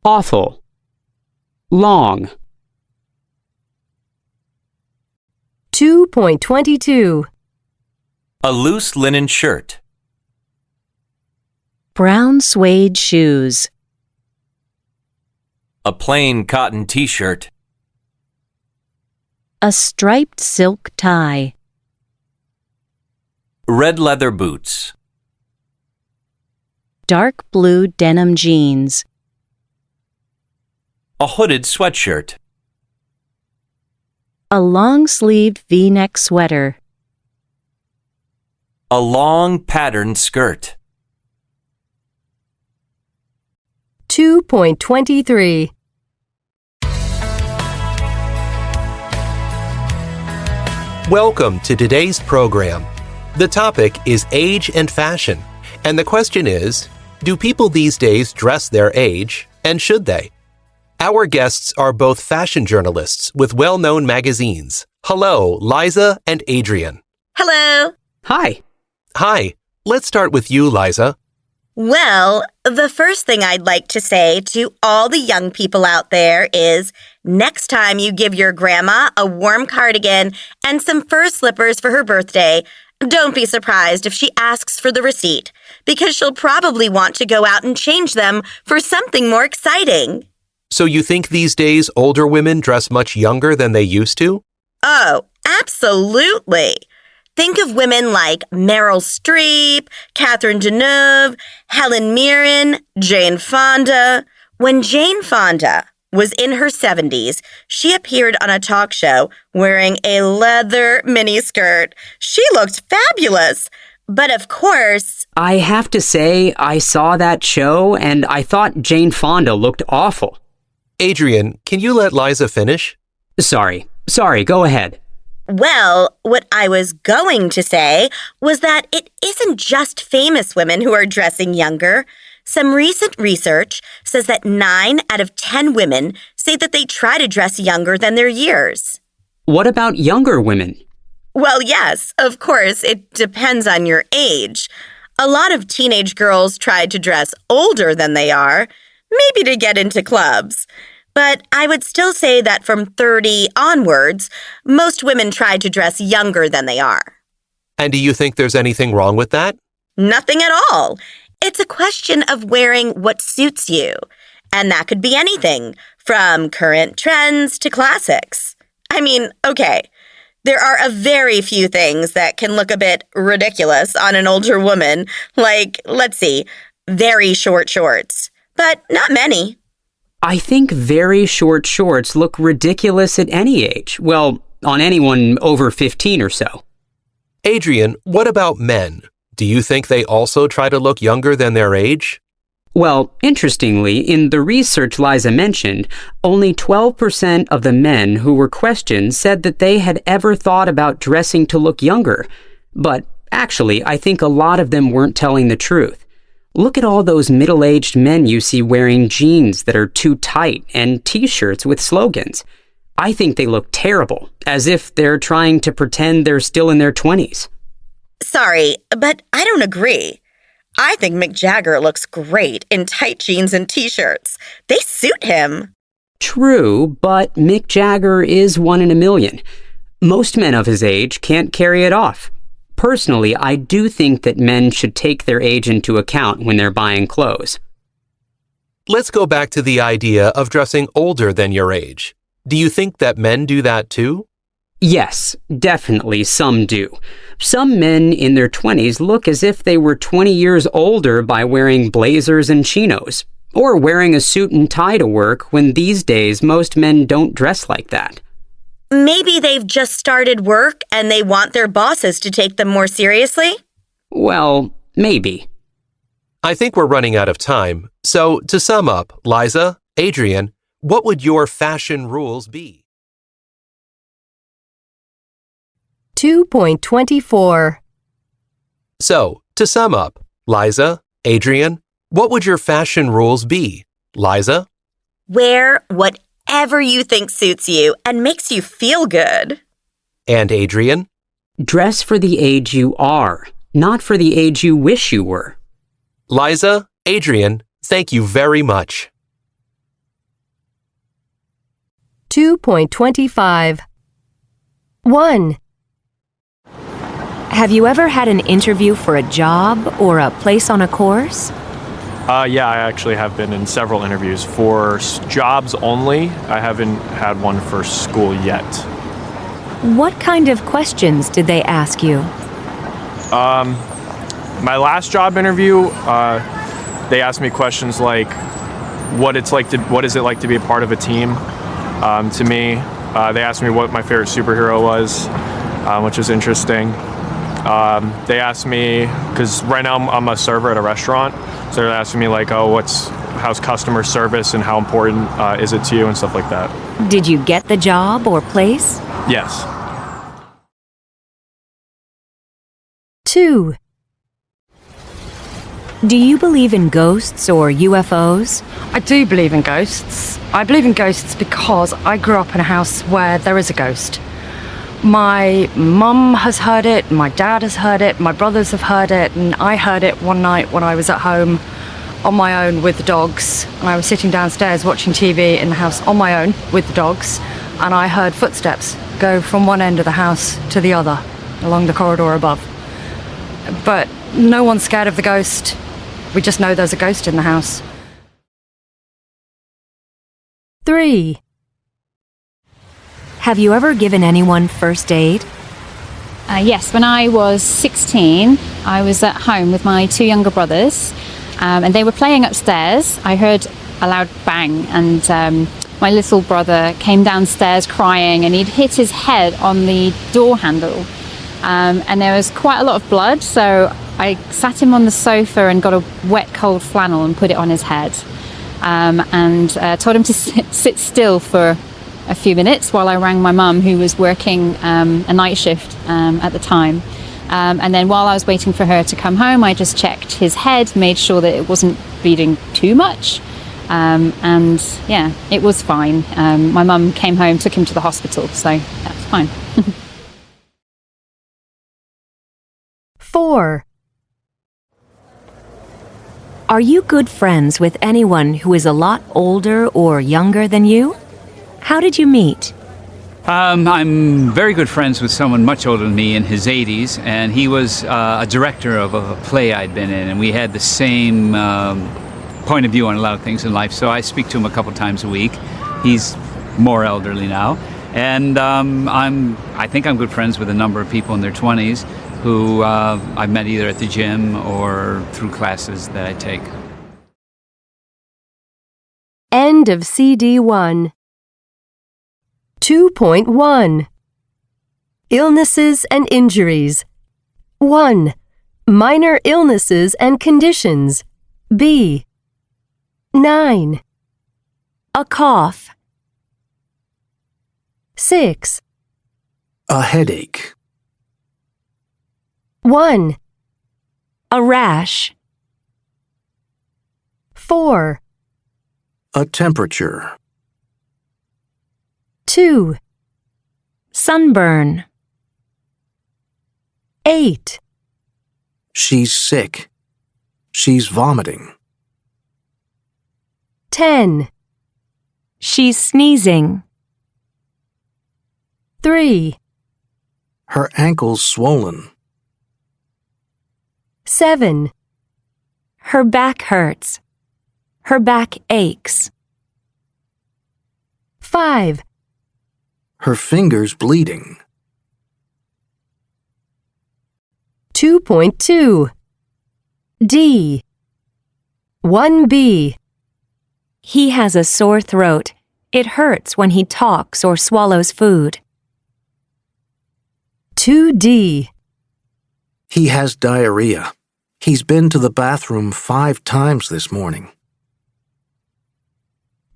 G: Awful. Long.
J: 2.22.
C: A loose linen shirt.
B: Brown suede shoes.
C: A plain cotton t-shirt.
B: A striped silk tie.
C: Red leather boots.
B: Dark blue denim jeans.
C: A hooded sweatshirt.
B: A long-sleeved V-neck sweater.
C: A long patterned skirt.
J: 2.23.
F: Welcome to today's program. The topic is age and fashion, and the question is, do people these days dress their age, and should they? Our guests are both fashion journalists with well-known magazines. Hello, Liza and Adrian.
E: Hello.
G: Hi.
F: Hi. Let's start with you, Liza.
E: Well, the first thing I'd like to say to all the young people out there is next time you give your grandma a warm cardigan and some fur slippers for her birthday, don't be surprised if she asks for the receipt, because she'll probably want to go out and change them for something more exciting.
F: So you think these days older women dress much younger than they used to?
E: Oh, absolutely. Think of women like Meryl Streep, Catherine Deneuve, Helen Mirren, Jane Fonda. When Jane Fonda was in her 70s, she appeared on a talk show wearing a leather miniskirt. She looked fabulous. But of course,
G: I have to say, I saw that show and I thought Jane Fonda looked awful.
F: Adrian, can you let Liza finish?
G: Sorry, go ahead.
E: well, what I was going to say was that it isn't just famous women who are dressing younger. Some recent research says that 9 out of 10 women say that they try to dress younger than their years.
G: What about younger women?
E: Well, yes, of course, it depends on your age. A lot of teenage girls try to dress older than they are, maybe to get into clubs. But I would still say that from 30 onwards, most women try to dress younger than they are.
F: And do you think there's anything wrong with that?
E: Nothing at all. It's a question of wearing what suits you. And that could be anything, from current trends to classics. I mean, okay, there are a very few things that can look a bit ridiculous on an older woman, like, let's see, very short shorts, but not many.
G: I think very short shorts look ridiculous at any age. Well, on anyone over 15 or so.
F: Adrian, what about men? Do you think they also try to look younger than their age?
G: Well, interestingly, in the research Liza mentioned, only 12% of the men who were questioned said that they had ever thought about dressing to look younger. But actually, I think a lot of them weren't telling the truth. Look at all those middle-aged men you see wearing jeans that are too tight and t-shirts with slogans. I think they look terrible, as if they're trying to pretend they're still in their 20s.
E: Sorry, but I don't agree. I think Mick Jagger looks great in tight jeans and t-shirts. They suit him.
G: True, but Mick Jagger is one in a million. Most men of his age can't carry it off. Personally, I do think that men should take their age into account when they're buying clothes.
F: Let's go back to the idea of dressing older than your age. Do you think that men do that too?
G: Yes, definitely some do. Some men in their 20s look as if they were 20 years older by wearing blazers and chinos, or wearing a suit and tie to work when these days most men don't dress like that.
E: Maybe they've just started work and they want their bosses to take them more seriously?
G: Well, maybe.
F: I think we're running out of time. So, to sum up, Liza, Adrian, what would your fashion rules be?
J: 2.24.
F: So, to sum up, Liza, Adrian, what would your fashion rules be? Liza?
E: Wear whatever you think suits you and makes you feel good.
F: And Adrian?
G: Dress for the age you are, not for the age you wish you were.
F: Liza, Adrian, thank you very much.
J: 2.25. 1.
A: Have you ever had an interview for a job or a place on a course?
L: Yeah, I actually have been in several interviews for jobs only. I haven't had one for school yet.
A: What kind of questions did they ask you?
L: My last job interview, they asked me questions like, what is it like to be a part of a team? To me, they asked me what my favorite superhero was, which is interesting. They asked me, because right now I'm a server at a restaurant, so they're asking me like, how's customer service and how important is it to you and stuff like that.
A: Did you get the job or place?
L: Yes.
J: 2.
A: Do you believe in ghosts or UFOs?
M: I do believe in ghosts. I believe in ghosts because I grew up in a house where there is a ghost. My mum has heard it, my dad has heard it, my brothers have heard it, and I heard it one night when I was at home on my own with the dogs. And I was sitting downstairs watching TV in the house on my own with the dogs, and I heard footsteps go from one end of the house to the other along the corridor above. But no one's scared of the ghost. We just know there's a ghost in the house.
J: 3.
A: Have you ever given anyone first aid?
N: Yes, when I was 16, I was at home with my two younger brothers, and they were playing upstairs. I heard a loud bang, and my little brother came downstairs crying, and he'd hit his head on the door handle, and there was quite a lot of blood, so I sat him on the sofa and got a wet, cold flannel and put it on his head, and told him to sit still for a few minutes while I rang my mum, who was working a night shift at the time. And then while I was waiting for her to come home, I just checked his head, made sure that it wasn't bleeding too much. And yeah, it was fine. My mum came home, took him to the hospital, so that's fine.
J: 4.
A: Are you good friends with anyone who is a lot older or younger than you? How did you meet?
O: I'm very good friends with someone much older than me in his 80s, and he was a director of a play I'd been in, and we had the same point of view on a lot of things in life. So I speak to him a couple times a week. He's more elderly now. And I think I'm good friends with a number of people in their 20s who I've met either at the gym or through classes that I take.
J: End of CD1. 2.1 Illnesses and Injuries. 1. Minor illnesses and conditions. B. 9.
A: A cough.
J: 6.
D: A headache.
J: 1.
A: A rash.
J: 4.
D: A temperature.
J: 2.
A: Sunburn.
J: 8.
D: She's sick. She's vomiting.
J: 10.
A: She's sneezing.
J: 3.
D: Her ankle's swollen.
J: 7.
A: Her back hurts. Her back aches.
J: 5.
D: Her finger's bleeding.
J: 2.2 D. 1B.
A: He has a sore throat. It hurts when he talks or swallows food.
J: 2D.
D: He has diarrhea. He's been to the bathroom 5 times this morning.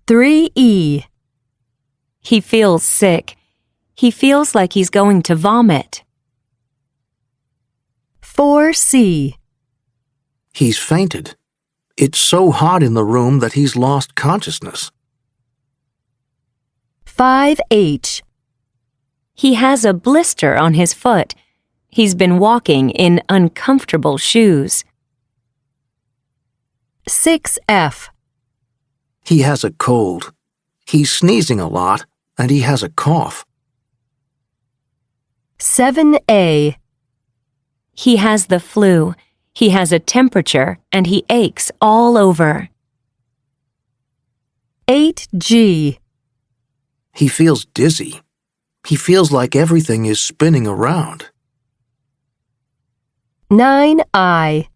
J: 3E.
A: He feels sick. He feels like he's going to vomit.
J: 4C.
D: He's fainted. It's so hot in the room that he's lost consciousness.
J: 5H.
A: He has a blister on his foot. He's been walking in uncomfortable shoes.
J: 6F.
D: He has a cold. He's sneezing a lot, and he has a cough.
J: 7A.
A: He has the flu. He has a temperature, and he aches all over.
J: 8G.
D: He feels dizzy. He feels like everything is spinning around.
J: 9I.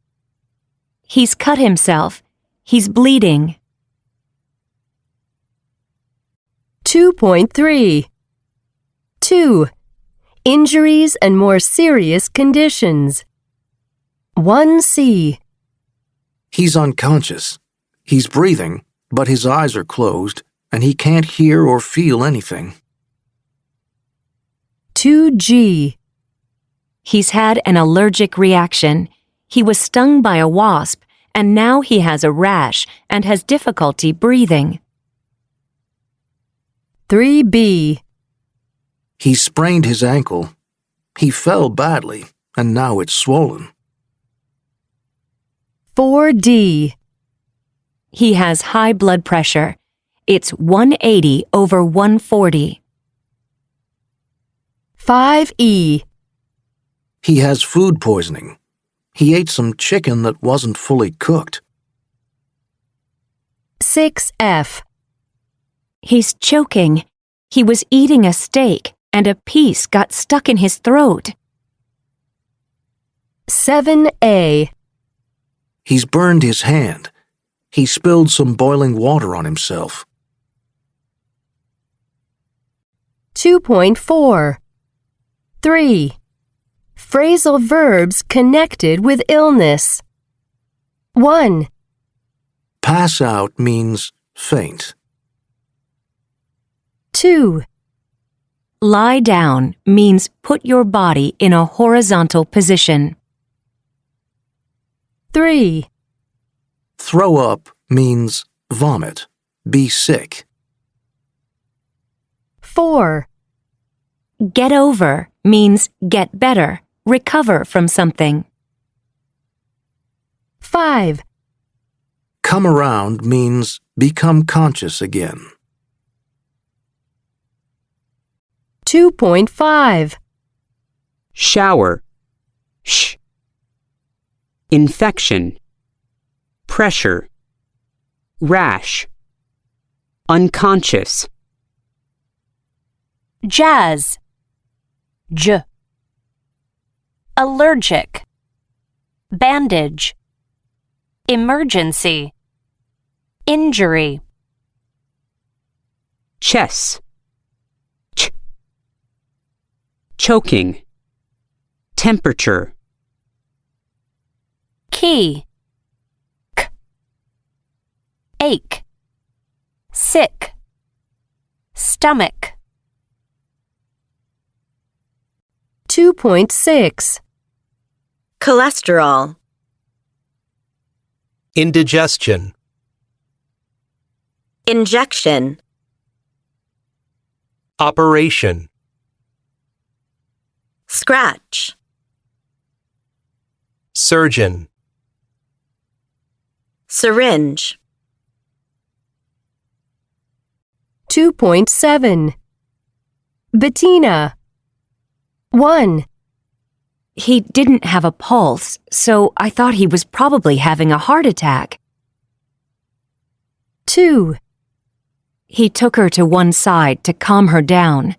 A: He's cut himself. He's bleeding.
J: 2.3 2. Injuries and more serious conditions. 1C.
D: He's unconscious. He's breathing, but his eyes are closed, and he can't hear or feel anything.
J: 2G.
A: He's had an allergic reaction. He was stung by a wasp, and now he has a rash and has difficulty breathing.
J: 3B.
D: He sprained his ankle. He fell badly, and now it's swollen.
J: 4D.
A: He has high blood pressure. It's 180 over 140.
J: 5E.
D: He has food poisoning. He ate some chicken that wasn't fully cooked.
J: 6F.
A: He's choking. He was eating a steak, and a piece got stuck in his throat.
J: 7A.
D: He's burned his hand. He spilled some boiling water on himself.
J: 2.4 3. Phrasal verbs connected with illness. 1.
D: Pass out means faint.
J: 2.
A: Lie down means put your body in a horizontal position.
J: 3.
D: Throw up means vomit. Be sick.
J: 4.
A: Get over means get better, recover from something.
J: 5.
D: Come around means become conscious again.
J: 2.5
G: Shower. Sh. Infection. Pressure. Rash. Unconscious.
I: Jazz. J. Allergic. Bandage. Emergency. Injury.
G: Chess. Ch. Choking. Temperature.
I: Key. K. Ache. Sick. Stomach.
J: 2.6.
E: Cholesterol.
F: Indigestion.
E: Injection.
F: Operation.
E: Scratch.
F: Surgeon.
E: Syringe.
J: 2.7. Bettina. 1.
A: He didn't have a pulse, so I thought he was probably having a heart attack.
J: 2.
A: He took her to one side to calm her down.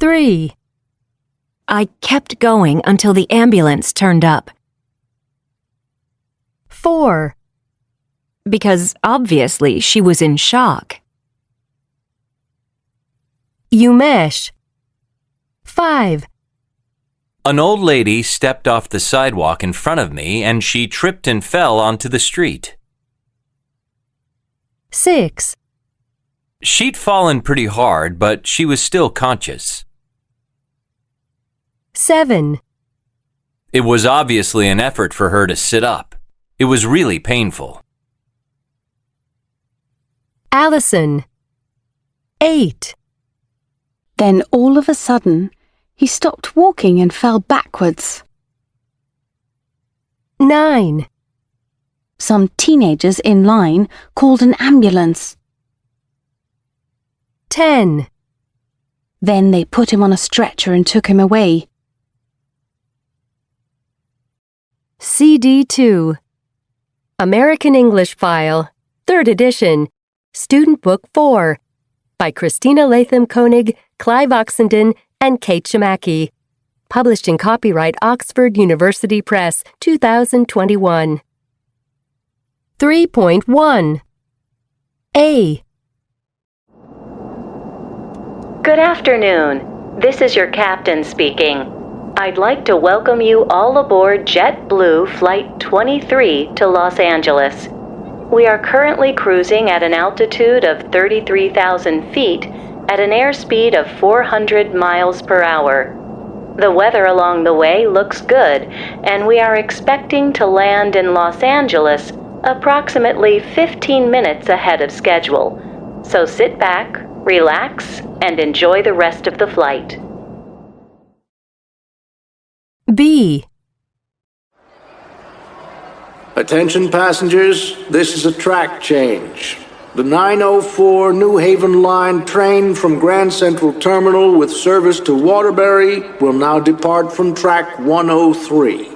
J: 3.
A: I kept going until the ambulance turned up.
J: 4.
A: Because obviously she was in shock.
J: Umesh. 5.
C: An old lady stepped off the sidewalk in front of me and she tripped and fell onto the street.
J: 6.
C: She'd fallen pretty hard, but she was still conscious.
J: 7.
C: It was obviously an effort for her to sit up. It was really painful.
J: Allison. 8.
K: Then all of a sudden, he stopped walking and fell backwards.
J: 9.
K: Some teenagers in line called an ambulance.
J: 10.
K: Then they put him on a stretcher and took him away.
J: CD2. American English File, 3rd edition, Student Book 4, by Christina Latham Koenig, Clive Oxenden, and Kate Shimaki. Published in copyright Oxford University Press, 2021. 3.1. A.
B: Good afternoon. This is your captain speaking. I'd like to welcome you all aboard JetBlue Flight 23 to Los Angeles. We are currently cruising at an altitude of 33,000 feet at an airspeed of 400 miles per hour. The weather along the way looks good, and we are expecting to land in Los Angeles approximately 15 minutes ahead of schedule. So sit back, relax, and enjoy the rest of the flight.
J: B.
D: Attention passengers, this is a track change. The 904 New Haven Line train from Grand Central Terminal with service to Waterbury will now depart from track 103.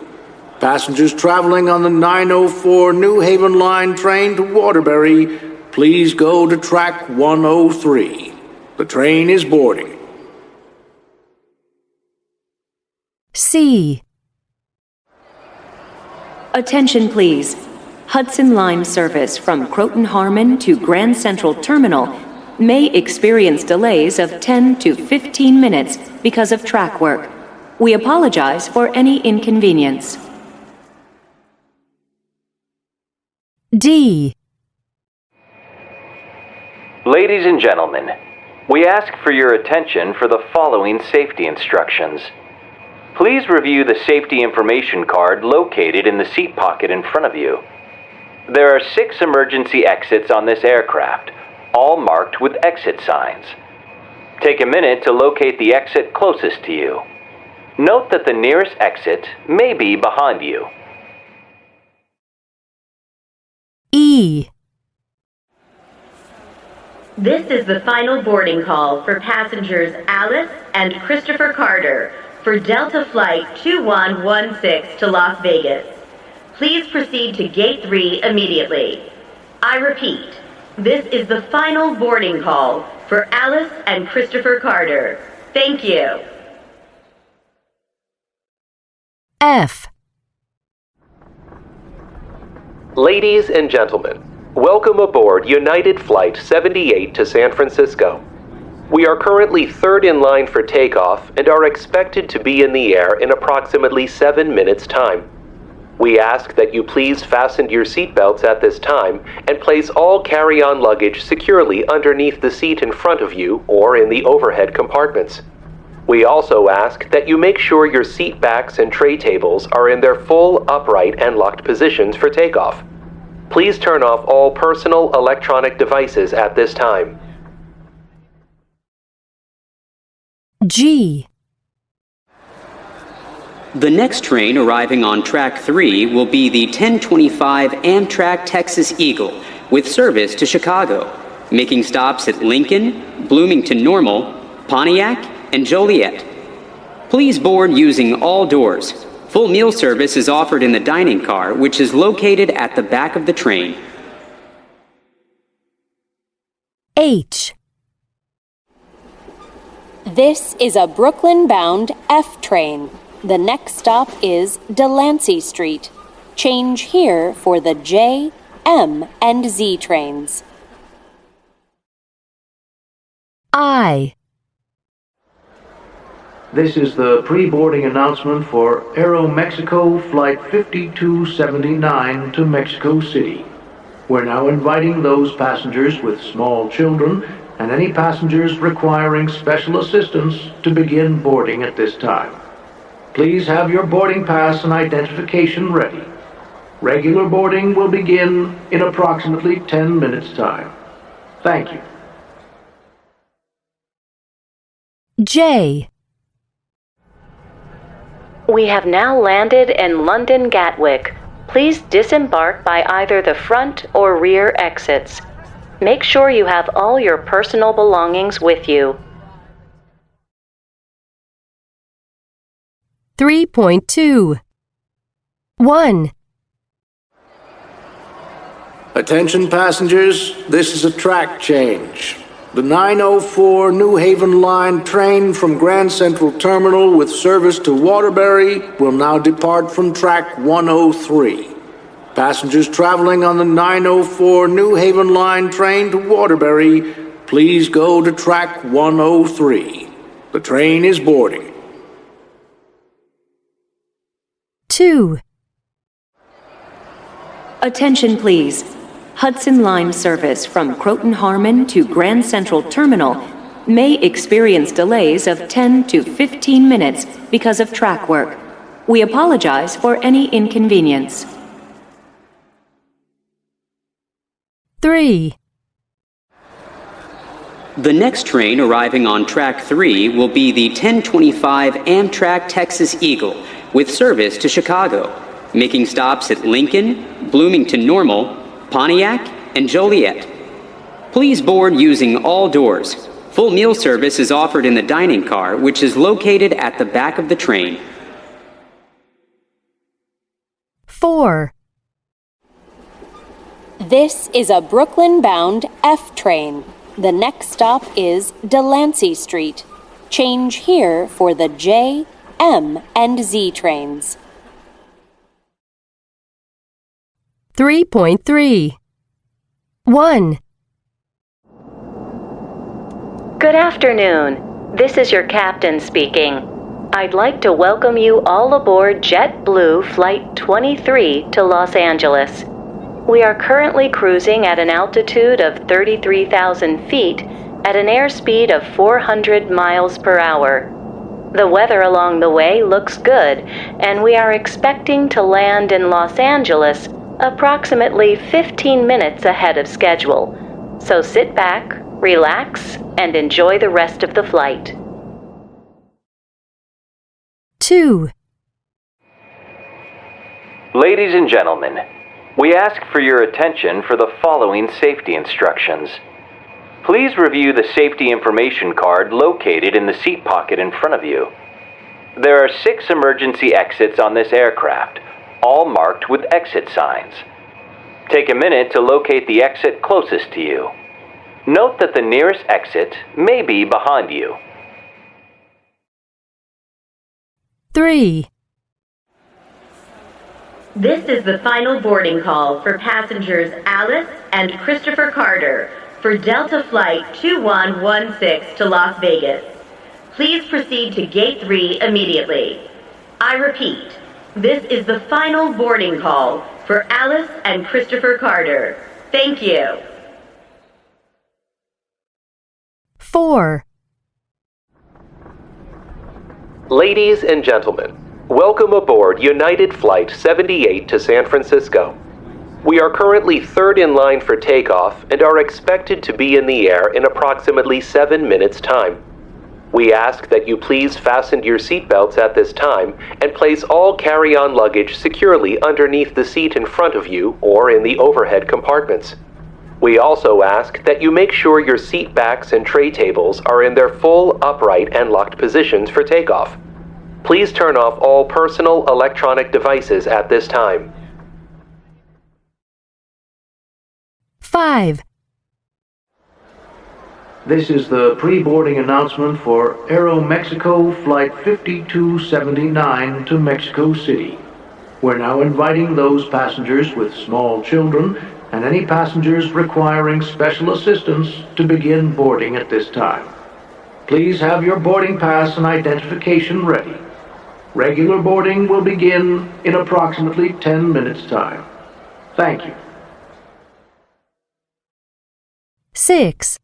D: Passengers traveling on the 904 New Haven Line train to Waterbury, please go to track 103. The train is boarding.
J: C.
A: Attention please. Hudson Line service from Croton Harmon to Grand Central Terminal may experience delays of 10 to 15 minutes because of track work. We apologize for any inconvenience.
J: D.
C: Ladies and gentlemen, we ask for your attention for the following safety instructions. Please review the safety information card located in the seat pocket in front of you. There are 6 emergency exits on this aircraft, all marked with exit signs. Take a minute to locate the exit closest to you. Note that the nearest exit may be behind you.
J: E.
E: This is the final boarding call for passengers Alice and Christopher Carter for Delta Flight 2116 to Las Vegas. Please proceed to Gate 3 immediately. I repeat, this is the final boarding call for Alice and Christopher Carter. Thank you.
A: F.
F: Ladies and gentlemen, welcome aboard United Flight 78 to San Francisco. We are currently third in line for takeoff and are expected to be in the air in approximately 7 minutes' time. We ask that you please fasten your seatbelts at this time and place all carry-on luggage securely underneath the seat in front of you or in the overhead compartments. We also ask that you make sure your seat backs and tray tables are in their full upright and locked positions for takeoff. Please turn off all personal electronic devices at this time.
A: G.
G: The next train arriving on track 3 will be the 1025 Amtrak Texas Eagle with service to Chicago, making stops at Lincoln, Bloomington Normal, Pontiac, and Joliet. Please board using all doors. Full meal service is offered in the dining car, which is located at the back of the train.
A: H.
I: This is a Brooklyn-bound F train. The next stop is Delancey Street. Change here for the J, M, and Z trains.
A: I.
D: This is the pre-boarding announcement for Aeromexico Flight 5279 to Mexico City. We're now inviting those passengers with small children and any passengers requiring special assistance to begin boarding at this time. Please have your boarding pass and identification ready. Regular boarding will begin in approximately 10 minutes' time. Thank you.
A: J.
B: We have now landed in London Gatwick. Please disembark by either the front or rear exits. Make sure you have all your personal belongings with you.
J: 3.2 1.
D: Attention passengers, this is a track change. The 904 New Haven Line train from Grand Central Terminal with service to Waterbury will now depart from track 103. Passengers traveling on the 904 New Haven Line train to Waterbury, please go to track 103. The train is boarding.
A: 2.
B: Attention please. Hudson Line service from Croton Harmon to Grand Central Terminal may experience delays of 10 to 15 minutes because of track work. We apologize for any inconvenience.
J: 3.
G: The next train arriving on track 3 will be the 1025 Amtrak Texas Eagle with service to Chicago, making stops at Lincoln, Bloomington Normal, Pontiac, and Joliet. Please board using all doors. Full meal service is offered in the dining car, which is located at the back of the train.
J: 4.
I: This is a Brooklyn-bound F train. The next stop is Delancey Street. Change here for the J, M, and Z trains.
J: 3.3 1.
B: Good afternoon. This is your captain speaking. I'd like to welcome you all aboard JetBlue Flight 23 to Los Angeles. We are currently cruising at an altitude of 33,000 feet at an airspeed of 400 miles per hour. The weather along the way looks good, and we are expecting to land in Los Angeles approximately 15 minutes ahead of schedule. So sit back, relax, and enjoy the rest of the flight.
J: 2.
C: Ladies and gentlemen, we ask for your attention for the following safety instructions. Please review the safety information card located in the seat pocket in front of you. There are 6 emergency exits on this aircraft, all marked with exit signs. Take a minute to locate the exit closest to you. Note that the nearest exit may be behind you.
J: 3.
E: This is the final boarding call for passengers Alice and Christopher Carter for Delta Flight 2116 to Las Vegas. Please proceed to Gate 3 immediately. I repeat, this is the final boarding call for Alice and Christopher Carter. Thank you.
J: 4.
F: Ladies and gentlemen, welcome aboard United Flight 78 to San Francisco. We are currently third in line for takeoff and are expected to be in the air in approximately 7 minutes' time. We ask that you please fasten your seatbelts at this time and place all carry-on luggage securely underneath the seat in front of you or in the overhead compartments. We also ask that you make sure your seat backs and tray tables are in their full upright and locked positions for takeoff. Please turn off all personal electronic devices at this time.
J: 5.
D: This is the pre-boarding announcement for Aeromexico Flight 5279 to Mexico City. We're now inviting those passengers with small children and any passengers requiring special assistance to begin boarding at this time. Please have your boarding pass and identification ready. Regular boarding will begin in approximately 10 minutes' time. Thank you.
J: 6.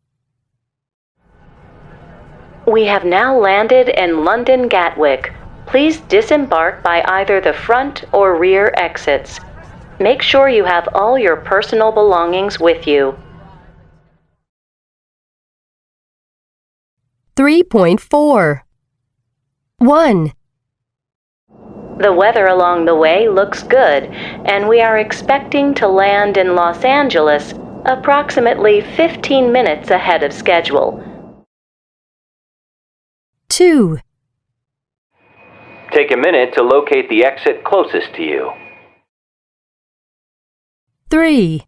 B: We have now landed in London Gatwick. Please disembark by either the front or rear exits. Make sure you have all your personal belongings with you.
J: 3.4. 1.
B: The weather along the way looks good, and we are expecting to land in Los Angeles approximately 15 minutes ahead of schedule.
J: 2.
C: Take a minute to locate the exit closest to you.
J: 3.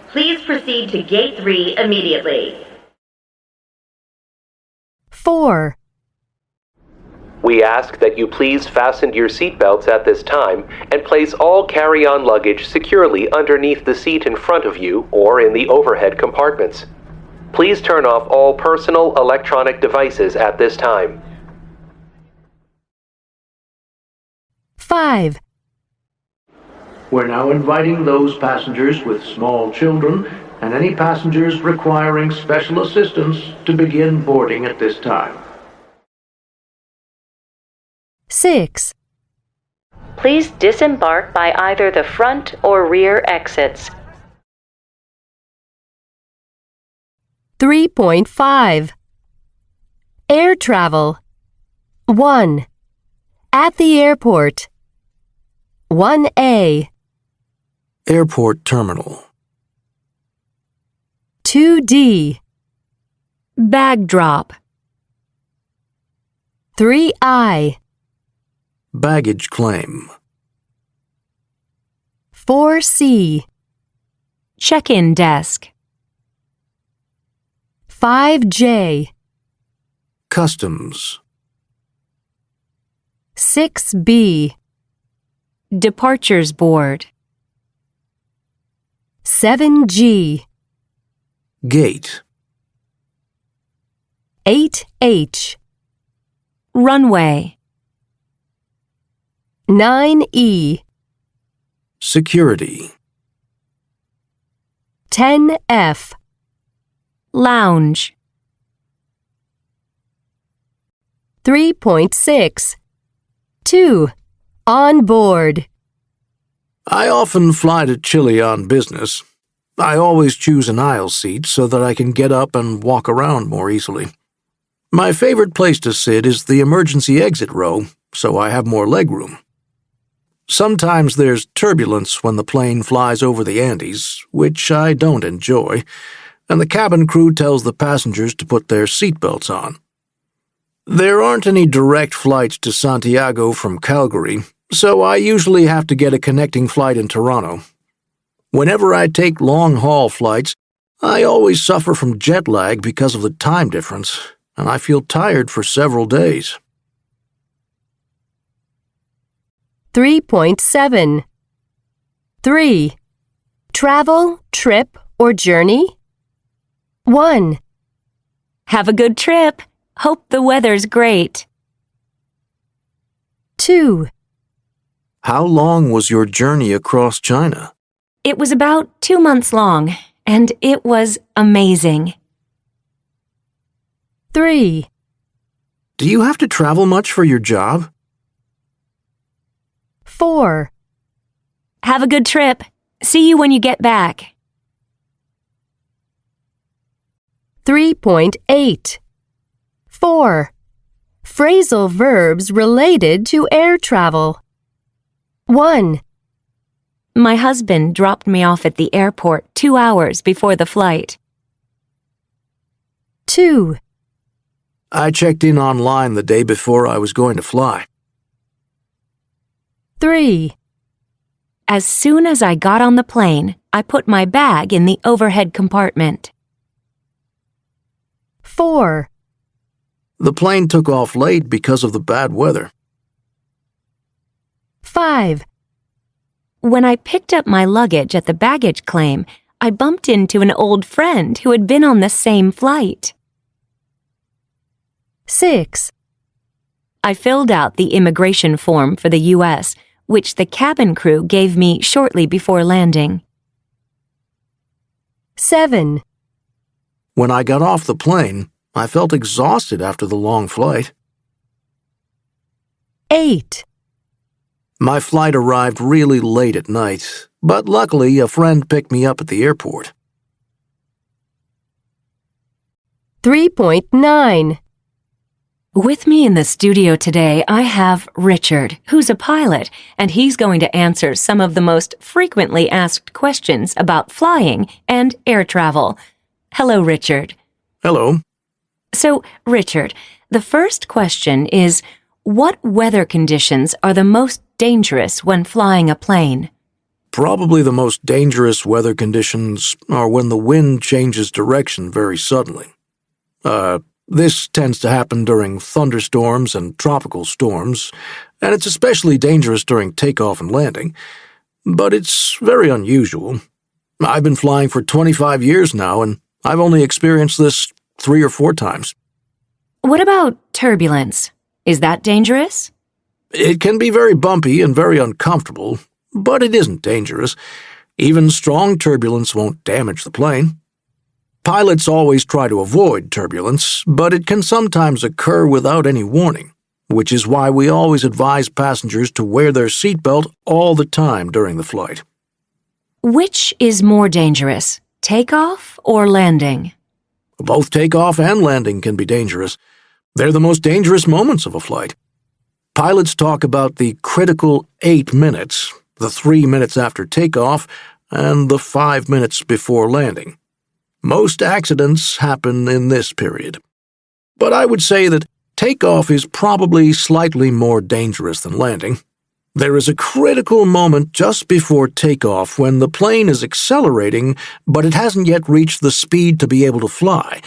E: Please proceed to Gate 3 immediately.
J: 4.
F: We ask that you please fasten your seatbelts at this time and place all carry-on luggage securely underneath the seat in front of you or in the overhead compartments. Please turn off all personal electronic devices at this time.
J: 5.
D: We're now inviting those passengers with small children and any passengers requiring special assistance to begin boarding at this time.
J: 6.
B: Please disembark by either the front or rear exits.
J: 3.5. Air travel. 1. At the airport. 1A.
D: Airport terminal.
J: 2D. Bag drop. 3I.
D: Baggage claim.
A: 4C. Check-in desk.
J: 5J.
D: Customs.
A: 6B. Departures board.
J: 7G.
D: Gate.
A: 8H. Runway.
J: 9E.
D: Security.
J: 10F.
A: Lounge.
J: 3.6. 2. On board.
D: I often fly to Chile on business. I always choose an aisle seat so that I can get up and walk around more easily. My favorite place to sit is the emergency exit row, so I have more legroom. Sometimes there's turbulence when the plane flies over the Andes, which I don't enjoy, and the cabin crew tells the passengers to put their seatbelts on. There aren't any direct flights to Santiago from Calgary, so I usually have to get a connecting flight in Toronto. Whenever I take long-haul flights, I always suffer from jet lag because of the time difference, and I feel tired for several days.
J: 3.7. 3. Travel, trip, or journey? 1.
A: Have a good trip. Hope the weather's great.
J: 2.
D: How long was your journey across China?
A: It was about 2 months long, and it was amazing.
J: 3.
D: Do you have to travel much for your job?
J: 4.
A: Have a good trip. See you when you get back.
J: 3.8. 4. Phrasal verbs related to air travel. 1.
A: My husband dropped me off at the airport 2 hours before the flight.
J: 2.
D: I checked in online the day before I was going to fly.
J: 3.
A: As soon as I got on the plane, I put my bag in the overhead compartment.
J: 4.
D: The plane took off late because of the bad weather.
J: 5.
A: When I picked up my luggage at the baggage claim, I bumped into an old friend who had been on the same flight.
J: 6.
A: I filled out the immigration form for the U.S., which the cabin crew gave me shortly before landing.
J: 7.
D: When I got off the plane, I felt exhausted after the long flight.
J: 8.
D: My flight arrived really late at night, but luckily a friend picked me up at the airport.
J: 3.9.
A: With me in the studio today, I have Richard, who's a pilot, and he's going to answer some of the most frequently asked questions about flying and air travel. Hello, Richard.
D: Hello.
A: So, Richard, the first question is, what weather conditions are the most dangerous when flying a plane?
D: Probably the most dangerous weather conditions are when the wind changes direction very suddenly. This tends to happen during thunderstorms and tropical storms, and it's especially dangerous during takeoff and landing. But it's very unusual. I've been flying for 25 years now, and I've only experienced this 3 or 4 times.
A: What about turbulence? Is that dangerous?
D: It can be very bumpy and very uncomfortable, but it isn't dangerous. Even strong turbulence won't damage the plane. Pilots always try to avoid turbulence, but it can sometimes occur without any warning, which is why we always advise passengers to wear their seatbelt all the time during the flight.
A: Which is more dangerous, takeoff or landing?
D: Both takeoff and landing can be dangerous. They're the most dangerous moments of a flight. Pilots talk about the critical 8 minutes, the 3 minutes after takeoff, and the 5 minutes before landing. Most accidents happen in this period. But I would say that takeoff is probably slightly more dangerous than landing. There is a critical moment just before takeoff when the plane is accelerating, but it hasn't yet reached the speed to be able to fly.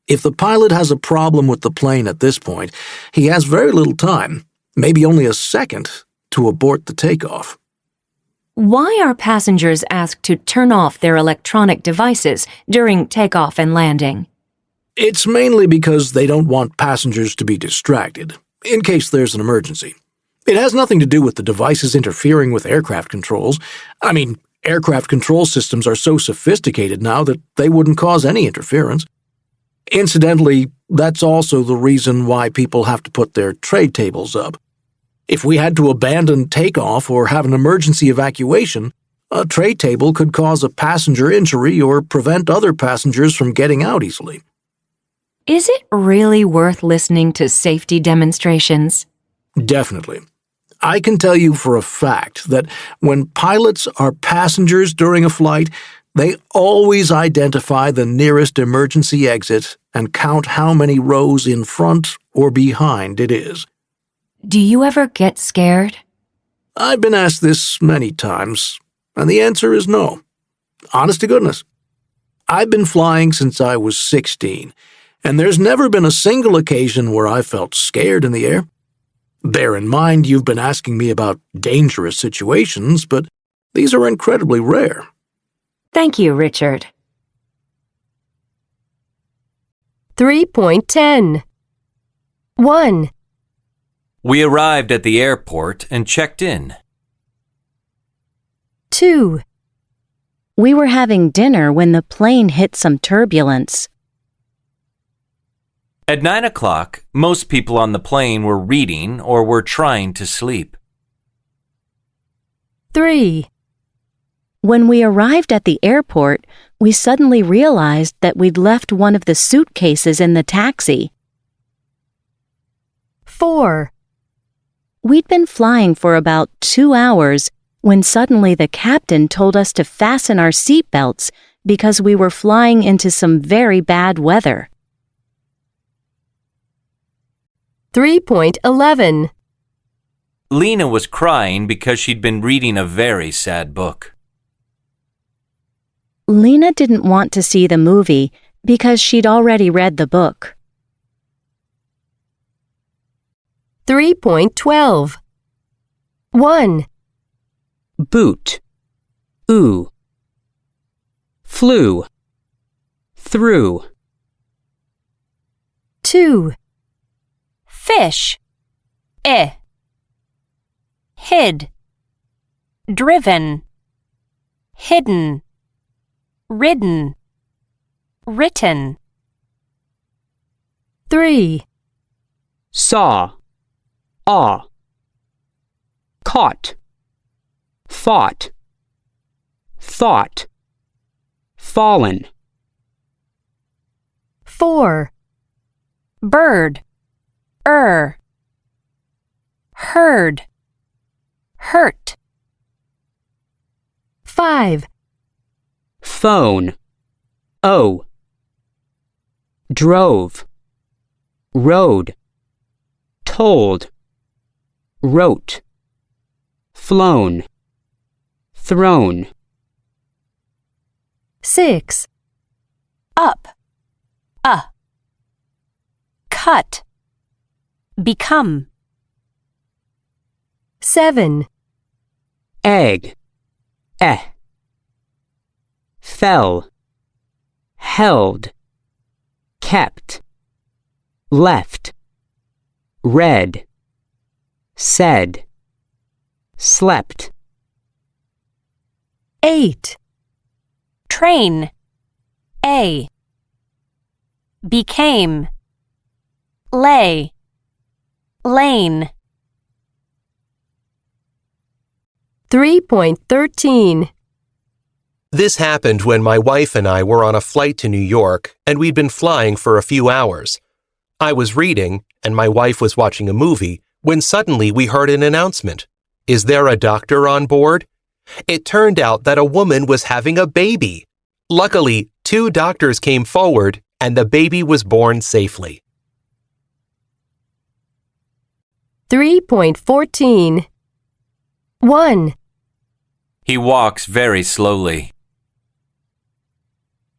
D: If the pilot has a problem with the plane at this point, he has very little time, maybe only a second, to abort the takeoff.
A: Why are passengers asked to turn off their electronic devices during takeoff and landing?
D: It's mainly because they don't want passengers to be distracted, in case there's an emergency. It has nothing to do with the devices interfering with aircraft controls. I mean, aircraft control systems are so sophisticated now that they wouldn't cause any interference. Incidentally, that's also the reason why people have to put their tray tables up. If we had to abandon takeoff or have an emergency evacuation, a tray table could cause a passenger injury or prevent other passengers from getting out easily.
A: Is it really worth listening to safety demonstrations?
D: Definitely. I can tell you for a fact that when pilots are passengers during a flight, they always identify the nearest emergency exit and count how many rows in front or behind it is.
A: Do you ever get scared?
D: I've been asked this many times, and the answer is no. Honest to goodness. I've been flying since I was 16, and there's never been a single occasion where I felt scared in the air. Bear in mind you've been asking me about dangerous situations, but these are incredibly rare.
A: Thank you, Richard.
J: 3.10. 1.
C: We arrived at the airport and checked in.
J: 2.
B: We were having dinner when the plane hit some turbulence.
C: At 9 o'clock, most people on the plane were reading or were trying to sleep.
J: 3.
B: When we arrived at the airport, we suddenly realized that we'd left one of the suitcases in the taxi.
J: 4.
B: We'd been flying for about 2 hours when suddenly the captain told us to fasten our seatbelts because we were flying into some very bad weather.
J: 3.11.
C: Lena was crying because she'd been reading a very sad book.
B: Lena didn't want to see the movie because she'd already read the book.
J: 3.12. 1.
G: Boot. Ooh. Flew. Through.
J: 2.
I: Fish. Hid. Driven. Hidden. Ridden. Written.
J: 3.
G: Saw. Awe. Caught. Fought. Thought. Fallen.
J: 4.
I: Bird. Heard. Hurt.
J: 5.
G: Phone. O. Drove. Rode. Told. Wrote. Flown. Thrown.
J: 6.
I: Up. Cut. Become.
J: 7.
G: Egg. Fell. Held. Kept. Left. Read. Said. Slept.
J: 8.
I: Train. Became. Lay. Lane.
J: 3.13.
F: This happened when my wife and I were on a flight to New York, and we'd been flying for a few hours. I was reading, and my wife was watching a movie, when suddenly we heard an announcement. Is there a doctor on board? It turned out that a woman was having a baby. Luckily, 2 doctors came forward, and the baby was born safely.
J: 3.14. 1.
C: He walks very slowly.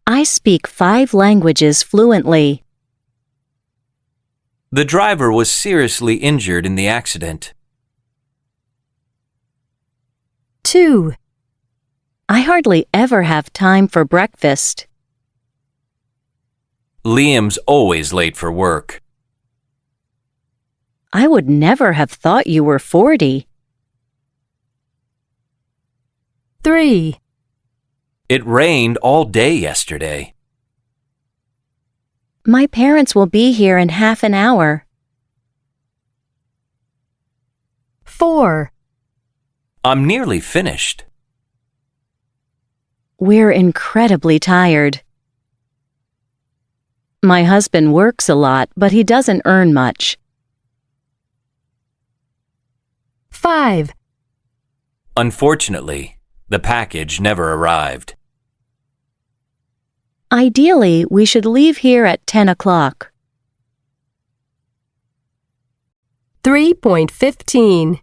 B: I speak 5 languages fluently.
C: The driver was seriously injured in the accident.
J: 2.
B: I hardly ever have time for breakfast.
C: Liam's always late for work.
B: I would never have thought you were 40.
J: 3.
C: It rained all day yesterday.
B: My parents will be here in half an hour.
J: 4.
C: I'm nearly finished.
B: We're incredibly tired. My husband works a lot, but he doesn't earn much.
J: 5.
C: Unfortunately, the package never arrived.
B: Ideally, we should leave here at 10 o'clock.
J: 3.15.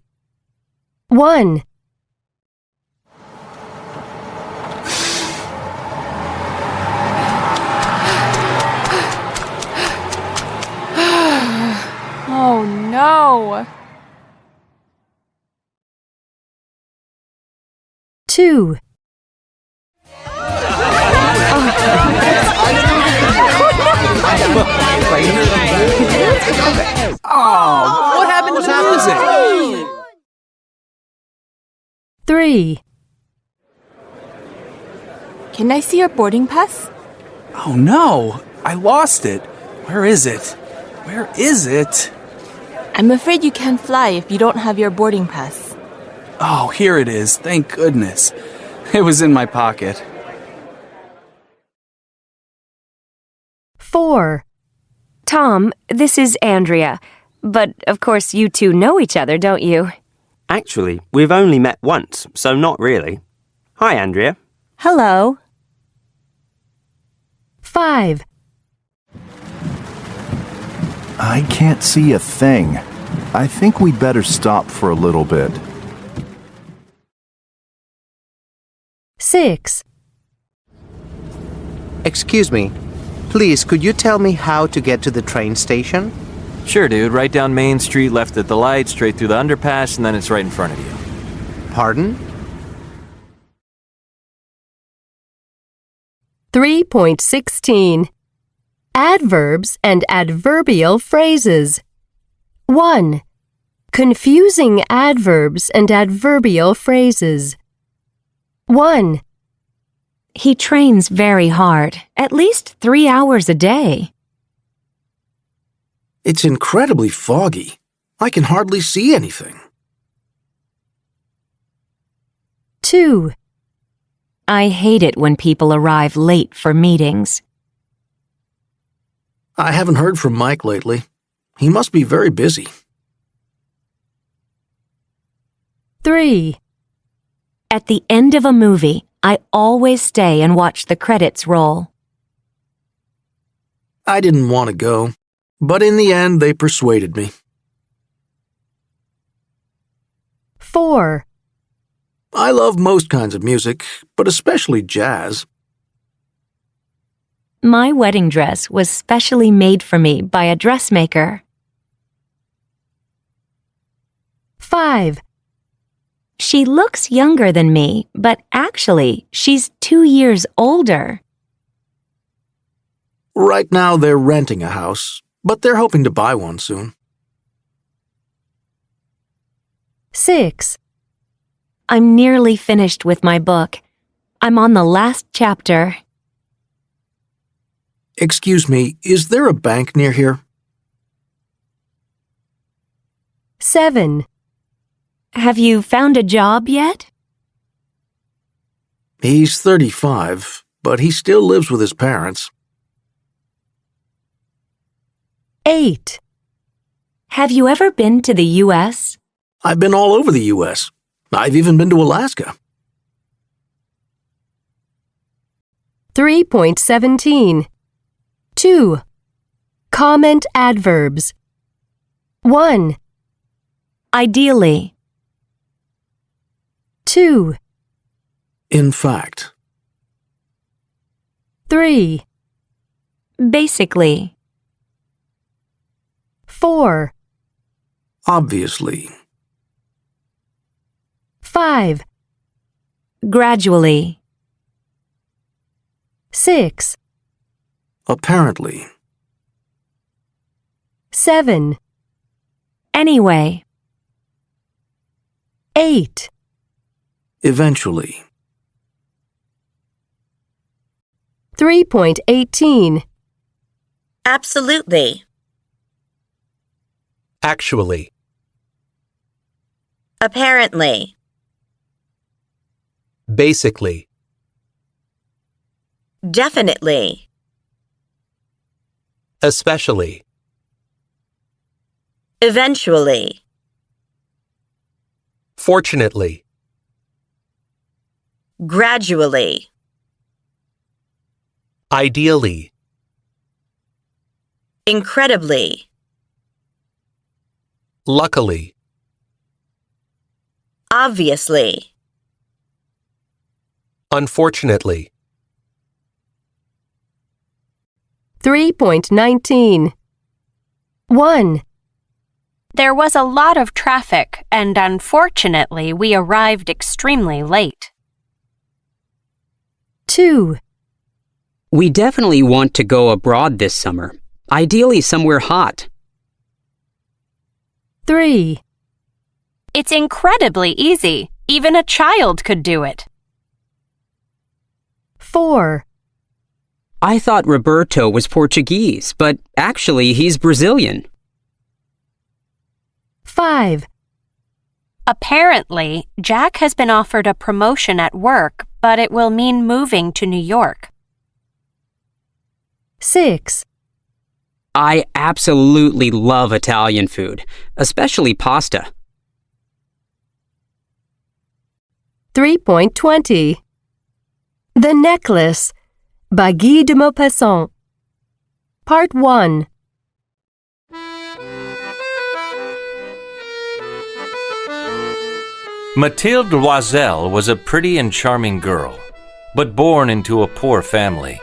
J: 1.
P: Oh no!
J: 2.
Q: Oh, what happened to the music?
J: 3.
P: Can I see your boarding pass?
Q: Oh no, I lost it. Where is it? Where is it?
P: I'm afraid you can't fly if you don't have your boarding pass.
Q: Oh, here it is. Thank goodness. It was in my pocket.
A: 4. Tom, this is Andrea. But of course you two know each other, don't you?
R: Actually, we've only met once, so not really. Hi, Andrea.
A: Hello.
J: 5.
S: I can't see a thing. I think we'd better stop for a little bit.
J: 6.
T: Excuse me. Please, could you tell me how to get to the train station?
C: Sure, dude. Right down Main Street, left at the light, straight through the underpass, and then it's right in front of you.
T: Pardon?
J: 3.16. Adverbs and adverbial phrases. 1. Confusing adverbs and adverbial phrases. 1.
A: He trains very hard, at least 3 hours a day.
D: It's incredibly foggy. I can hardly see anything.
A: 2. I hate it when people arrive late for meetings.
D: I haven't heard from Mike lately. He must be very busy.
J: 3.
A: At the end of a movie, I always stay and watch the credits roll.
D: I didn't want to go, but in the end they persuaded me.
J: 4.
D: I love most kinds of music, but especially jazz.
A: My wedding dress was specially made for me by a dressmaker.
J: 5.
A: She looks younger than me, but actually, she's 2 years older.
D: Right now they're renting a house, but they're hoping to buy one soon.
A: 6. I'm nearly finished with my book. I'm on the last chapter.
D: Excuse me, is there a bank near here?
J: 7.
A: Have you found a job yet?
D: He's 35, but he still lives with his parents.
J: 8.
A: Have you ever been to the U.S.?
D: I've been all over the U.S. I've even been to Alaska.
J: 3.17. 2. Comment adverbs. 1.
A: Ideally.
J: 2.
D: In fact.
J: 3.
A: Basically.
J: 4.
D: Obviously.
J: 5.
A: Gradually.
J: 6.
D: Apparently.
J: 7.
A: Anyway.
J: 8.
D: Eventually.
J: 3.18.
E: Absolutely.
F: Actually.
E: Apparently.
F: Basically.
E: Definitely.
F: Especially.
E: Eventually.
F: Fortunately.
E: Gradually.
F: Ideally.
E: Incredibly.
F: Luckily.
E: Obviously.
F: Unfortunately.
J: 3.19. 1.
I: There was a lot of traffic, and unfortunately, we arrived extremely late.
J: 2.
G: We definitely want to go abroad this summer, ideally somewhere hot.
J: 3.
I: It's incredibly easy. Even a child could do it.
J: 4.
G: I thought Roberto was Portuguese, but actually he's Brazilian.
J: 5.
I: Apparently, Jack has been offered a promotion at work, but it will mean moving to New York.
J: 6.
G: I absolutely love Italian food, especially pasta.
J: 3.20. The Necklace by Guy de Maupassant. Part 1.
C: Mathilde Loisel was a pretty and charming girl, but born into a poor family.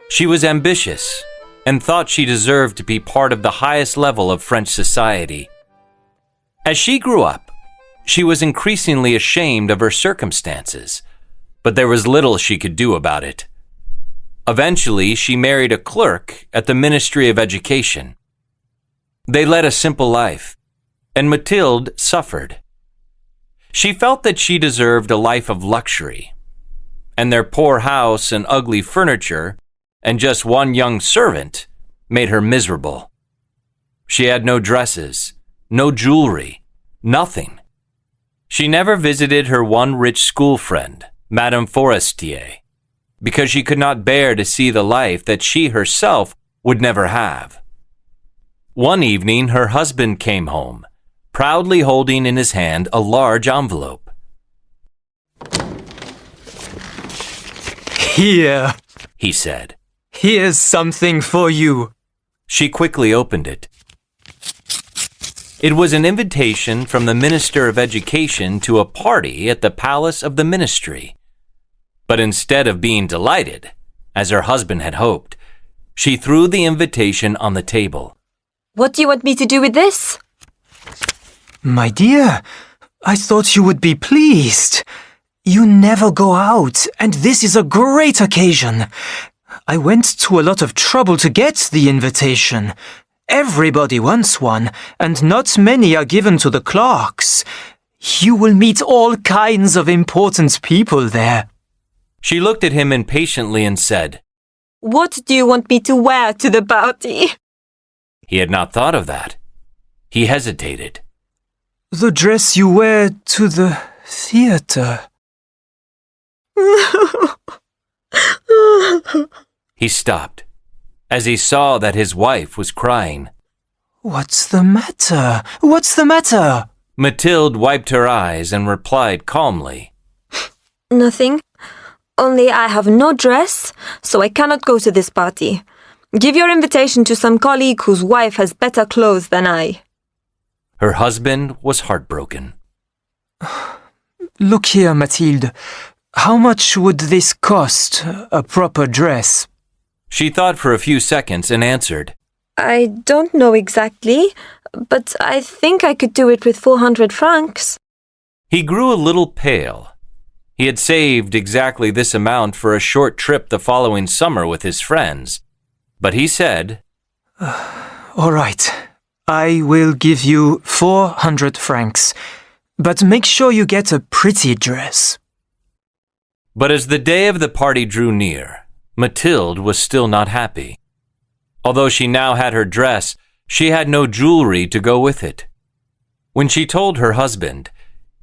C: She was ambitious and thought she deserved to be part of the highest level of French society. As she grew up, she was increasingly ashamed of her circumstances, but there was little she could do about it. Eventually, she married a clerk at the Ministry of Education. They led a simple life, and Mathilde suffered. She felt that she deserved a life of luxury, and their poor house and ugly furniture and just one young servant made her miserable. She had no dresses, no jewelry, nothing. She never visited her one rich school friend, Madame Forestier, because she could not bear to see the life that she herself would never have. One evening, her husband came home, proudly holding in his hand a large envelope.
U: "Here,"
C: he said.
U: "Here's something for you."
C: She quickly opened it. It was an invitation from the Minister of Education to a party at the palace of the ministry. But instead of being delighted, as her husband had hoped, she threw the invitation on the table.
P: What do you want me to do with this?
U: "My dear, I thought you would be pleased. You never go out, and this is a great occasion. I went to a lot of trouble to get the invitation. Everybody wants one, and not many are given to the clerks. You will meet all kinds of important people there."
C: She looked at him impatiently and said,
P: What do you want me to wear to the party?
C: He had not thought of that. He hesitated.
U: "The dress you wear to the theater."
C: He stopped, as he saw that his wife was crying.
U: "What's the matter? What's the matter?"
C: Mathilde wiped her eyes and replied calmly.
P: Nothing. Only I have no dress, so I cannot go to this party. Give your invitation to some colleague whose wife has better clothes than I.
C: Her husband was heartbroken.
U: "Look here, Mathilde. How much would this cost, a proper dress?"
C: She thought for a few seconds and answered.
P: I don't know exactly, but I think I could do it with 400 francs.
C: He grew a little pale. He had saved exactly this amount for a short trip the following summer with his friends. But he said,
U: "All right, I will give you 400 francs, but make sure you get a pretty dress."
C: But as the day of the party drew near, Mathilde was still not happy. Although she now had her dress, she had no jewelry to go with it. When she told her husband,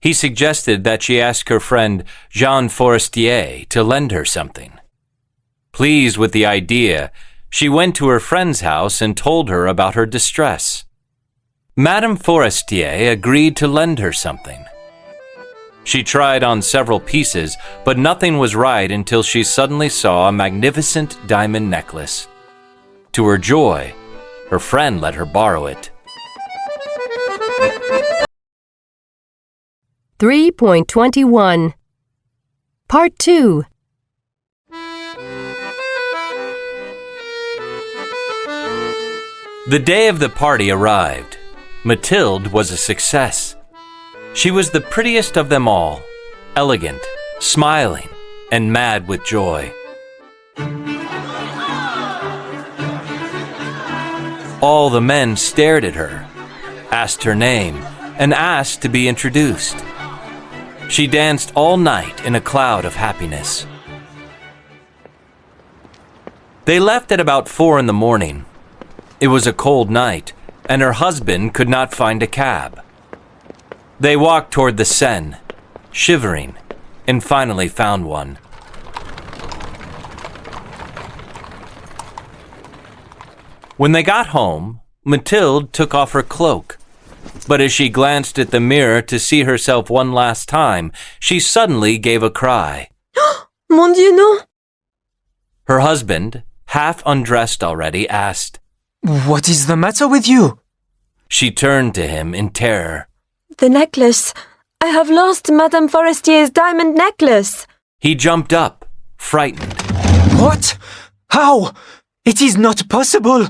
C: he suggested that she ask her friend Jean Forestier to lend her something. Pleased with the idea, she went to her friend's house and told her about her distress. Madame Forestier agreed to lend her something. She tried on several pieces, but nothing was right until she suddenly saw a magnificent diamond necklace. To her joy, her friend let her borrow it.
J: 3.21 Part 2
C: The day of the party arrived. Mathilde was a success. She was the prettiest of them all, elegant, smiling, and mad with joy. All the men stared at her, asked her name, and asked to be introduced. She danced all night in a cloud of happiness. They left at about 4 in the morning. It was a cold night, and her husband could not find a cab. They walked toward the Seine, shivering, and finally found one. When they got home, Mathilde took off her cloak. But as she glanced at the mirror to see herself one last time, she suddenly gave a cry.
P: Mon Dieu, non!
C: Her husband, half undressed already, asked,
U: "What is the matter with you?"
C: She turned to him in terror.
P: The necklace. I have lost Madame Forestier's diamond necklace.
C: He jumped up, frightened.
U: What? How? It is not possible.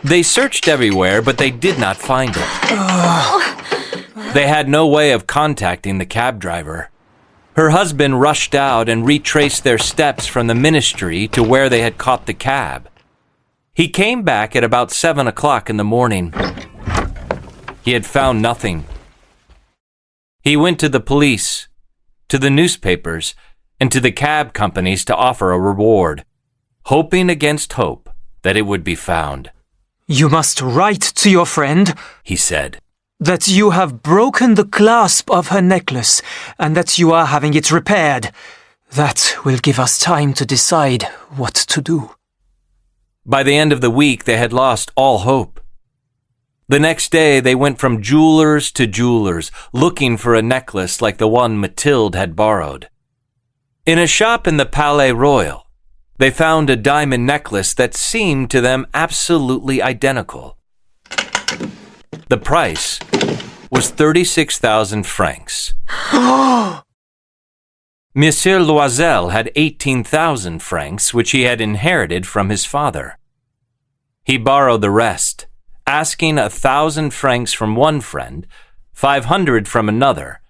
C: They searched everywhere, but they did not find it. They had no way of contacting the cab driver. Her husband rushed out and retraced their steps from the ministry to where they had caught the cab. He came back at about 7 o'clock in the morning. He had found nothing. He went to the police, to the newspapers, and to the cab companies to offer a reward, hoping against hope that it would be found.
U: You must write to your friend,
C: he said,
U: that you have broken the clasp of her necklace and that you are having it repaired. That will give us time to decide what to do.
C: By the end of the week, they had lost all hope. The next day, they went from jewelers to jewelers, looking for a necklace like the one Mathilde had borrowed. In a shop in the Palais Royal, they found a diamond necklace that seemed to them absolutely identical. The price was 36,000 francs. Monsieur Loisel had 18,000 francs, which he had inherited from his father. He borrowed the rest, asking 1,000 francs from one friend, 500 from another,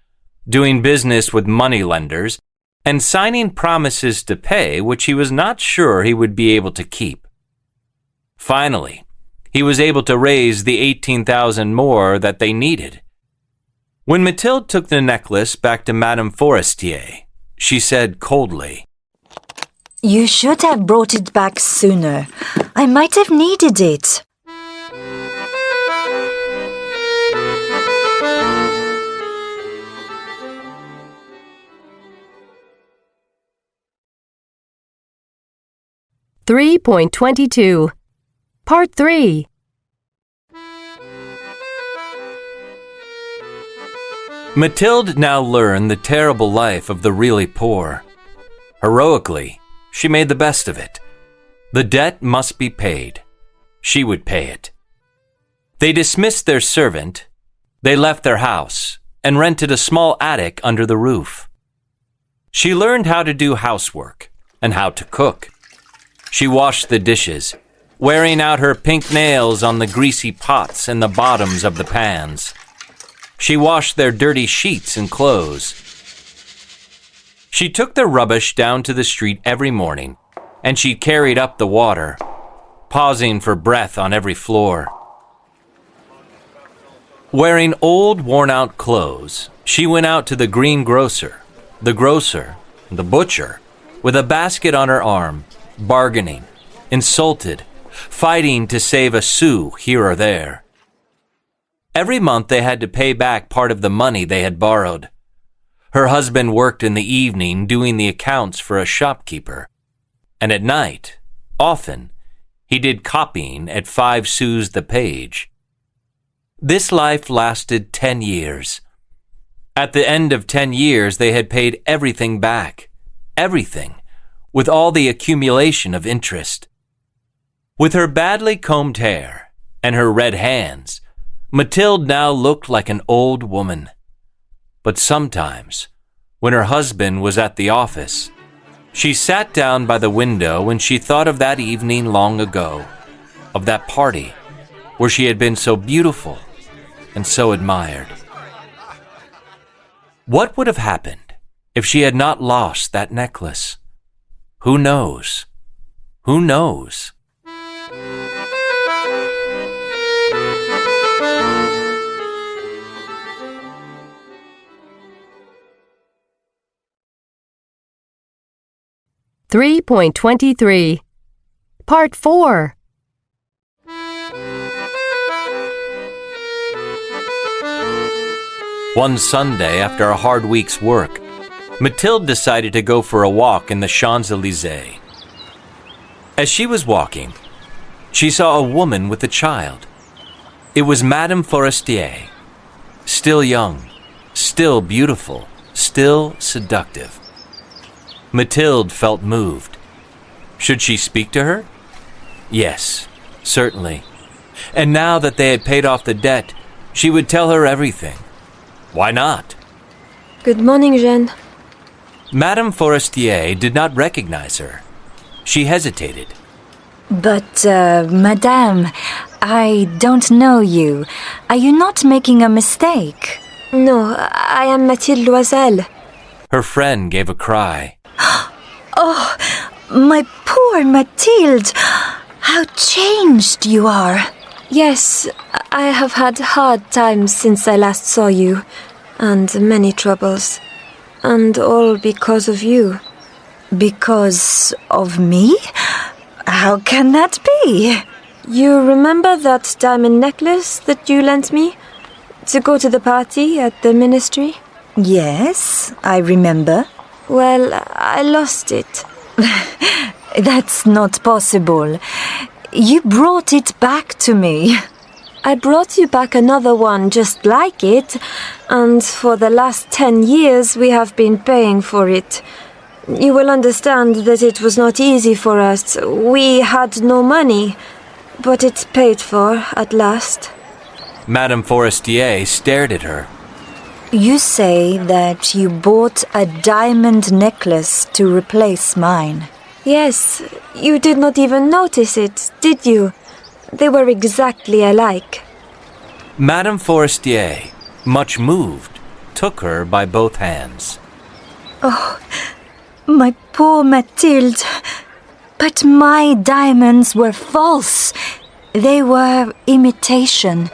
C: doing business with moneylenders, and signing promises to pay which he was not sure he would be able to keep. Finally, he was able to raise the 18,000 more that they needed. When Mathilde took the necklace back to Madame Forestier, she said coldly,
H: "You should have brought it back sooner. I might have needed it."
J: .22 Part 3
C: Mathilde now learned the terrible life of the really poor. Heroically, she made the best of it. The debt must be paid. She would pay it. They dismissed their servant. They left their house and rented a small attic under the roof. She learned how to do housework and how to cook. She washed the dishes, wearing out her pink nails on the greasy pots and the bottoms of the pans. She washed their dirty sheets and clothes. She took the rubbish down to the street every morning, and she carried up the water, pausing for breath on every floor. Wearing old, worn-out clothes, she went out to the greengrocer, the grocer, the butcher, with a basket on her arm, bargaining, insulted, fighting to save a sou here or there. Every month they had to pay back part of the money they had borrowed. Her husband worked in the evening doing the accounts for a shopkeeper, and at night, often, he did copying at 5 sous the page. This life lasted 10 years. At the end of 10 years, they had paid everything back, everything, with all the accumulation of interest. With her badly combed hair and her red hands, Mathilde now looked like an old woman. But sometimes, when her husband was at the office, she sat down by the window and she thought of that evening long ago, of that party where she had been so beautiful and so admired. What would have happened if she had not lost that necklace? Who knows? Who knows?
J: .23 Part 4.
C: One Sunday, after a hard week's work, Mathilde decided to go for a walk in the Champs-Élysées. As she was walking, she saw a woman with a child. It was Madame Forestier, still young, still beautiful, still seductive. Mathilde felt moved. Should she speak to her? Yes, certainly. And now that they had paid off the debt, she would tell her everything. Why not?
P: Good morning, Jeanne.
C: Madame Forestier did not recognize her. She hesitated.
H: But, Madame, I don't know you. Are you not making a mistake?
P: No, I am Mathilde Loisel.
C: Her friend gave a cry.
H: Oh, my poor Mathilde! How changed you are!
P: Yes, I have had hard times since I last saw you, and many troubles. And all because of you.
H: Because of me? How can that be?
P: You remember that diamond necklace that you lent me to go to the party at the ministry?
H: Yes, I remember.
P: Well, I lost it.
H: That's not possible. You brought it back to me.
P: I brought you back another one just like it, and for the last 10 years we have been paying for it. You will understand that it was not easy for us. We had no money, but it's paid for at last.
C: Madame Forestier stared at her.
H: You say that you bought a diamond necklace to replace mine.
P: Yes, you did not even notice it, did you? They were exactly alike.
C: Madame Forestier, much moved, took her by both hands.
H: Oh, my poor Mathilde. But my diamonds were false. They were imitation.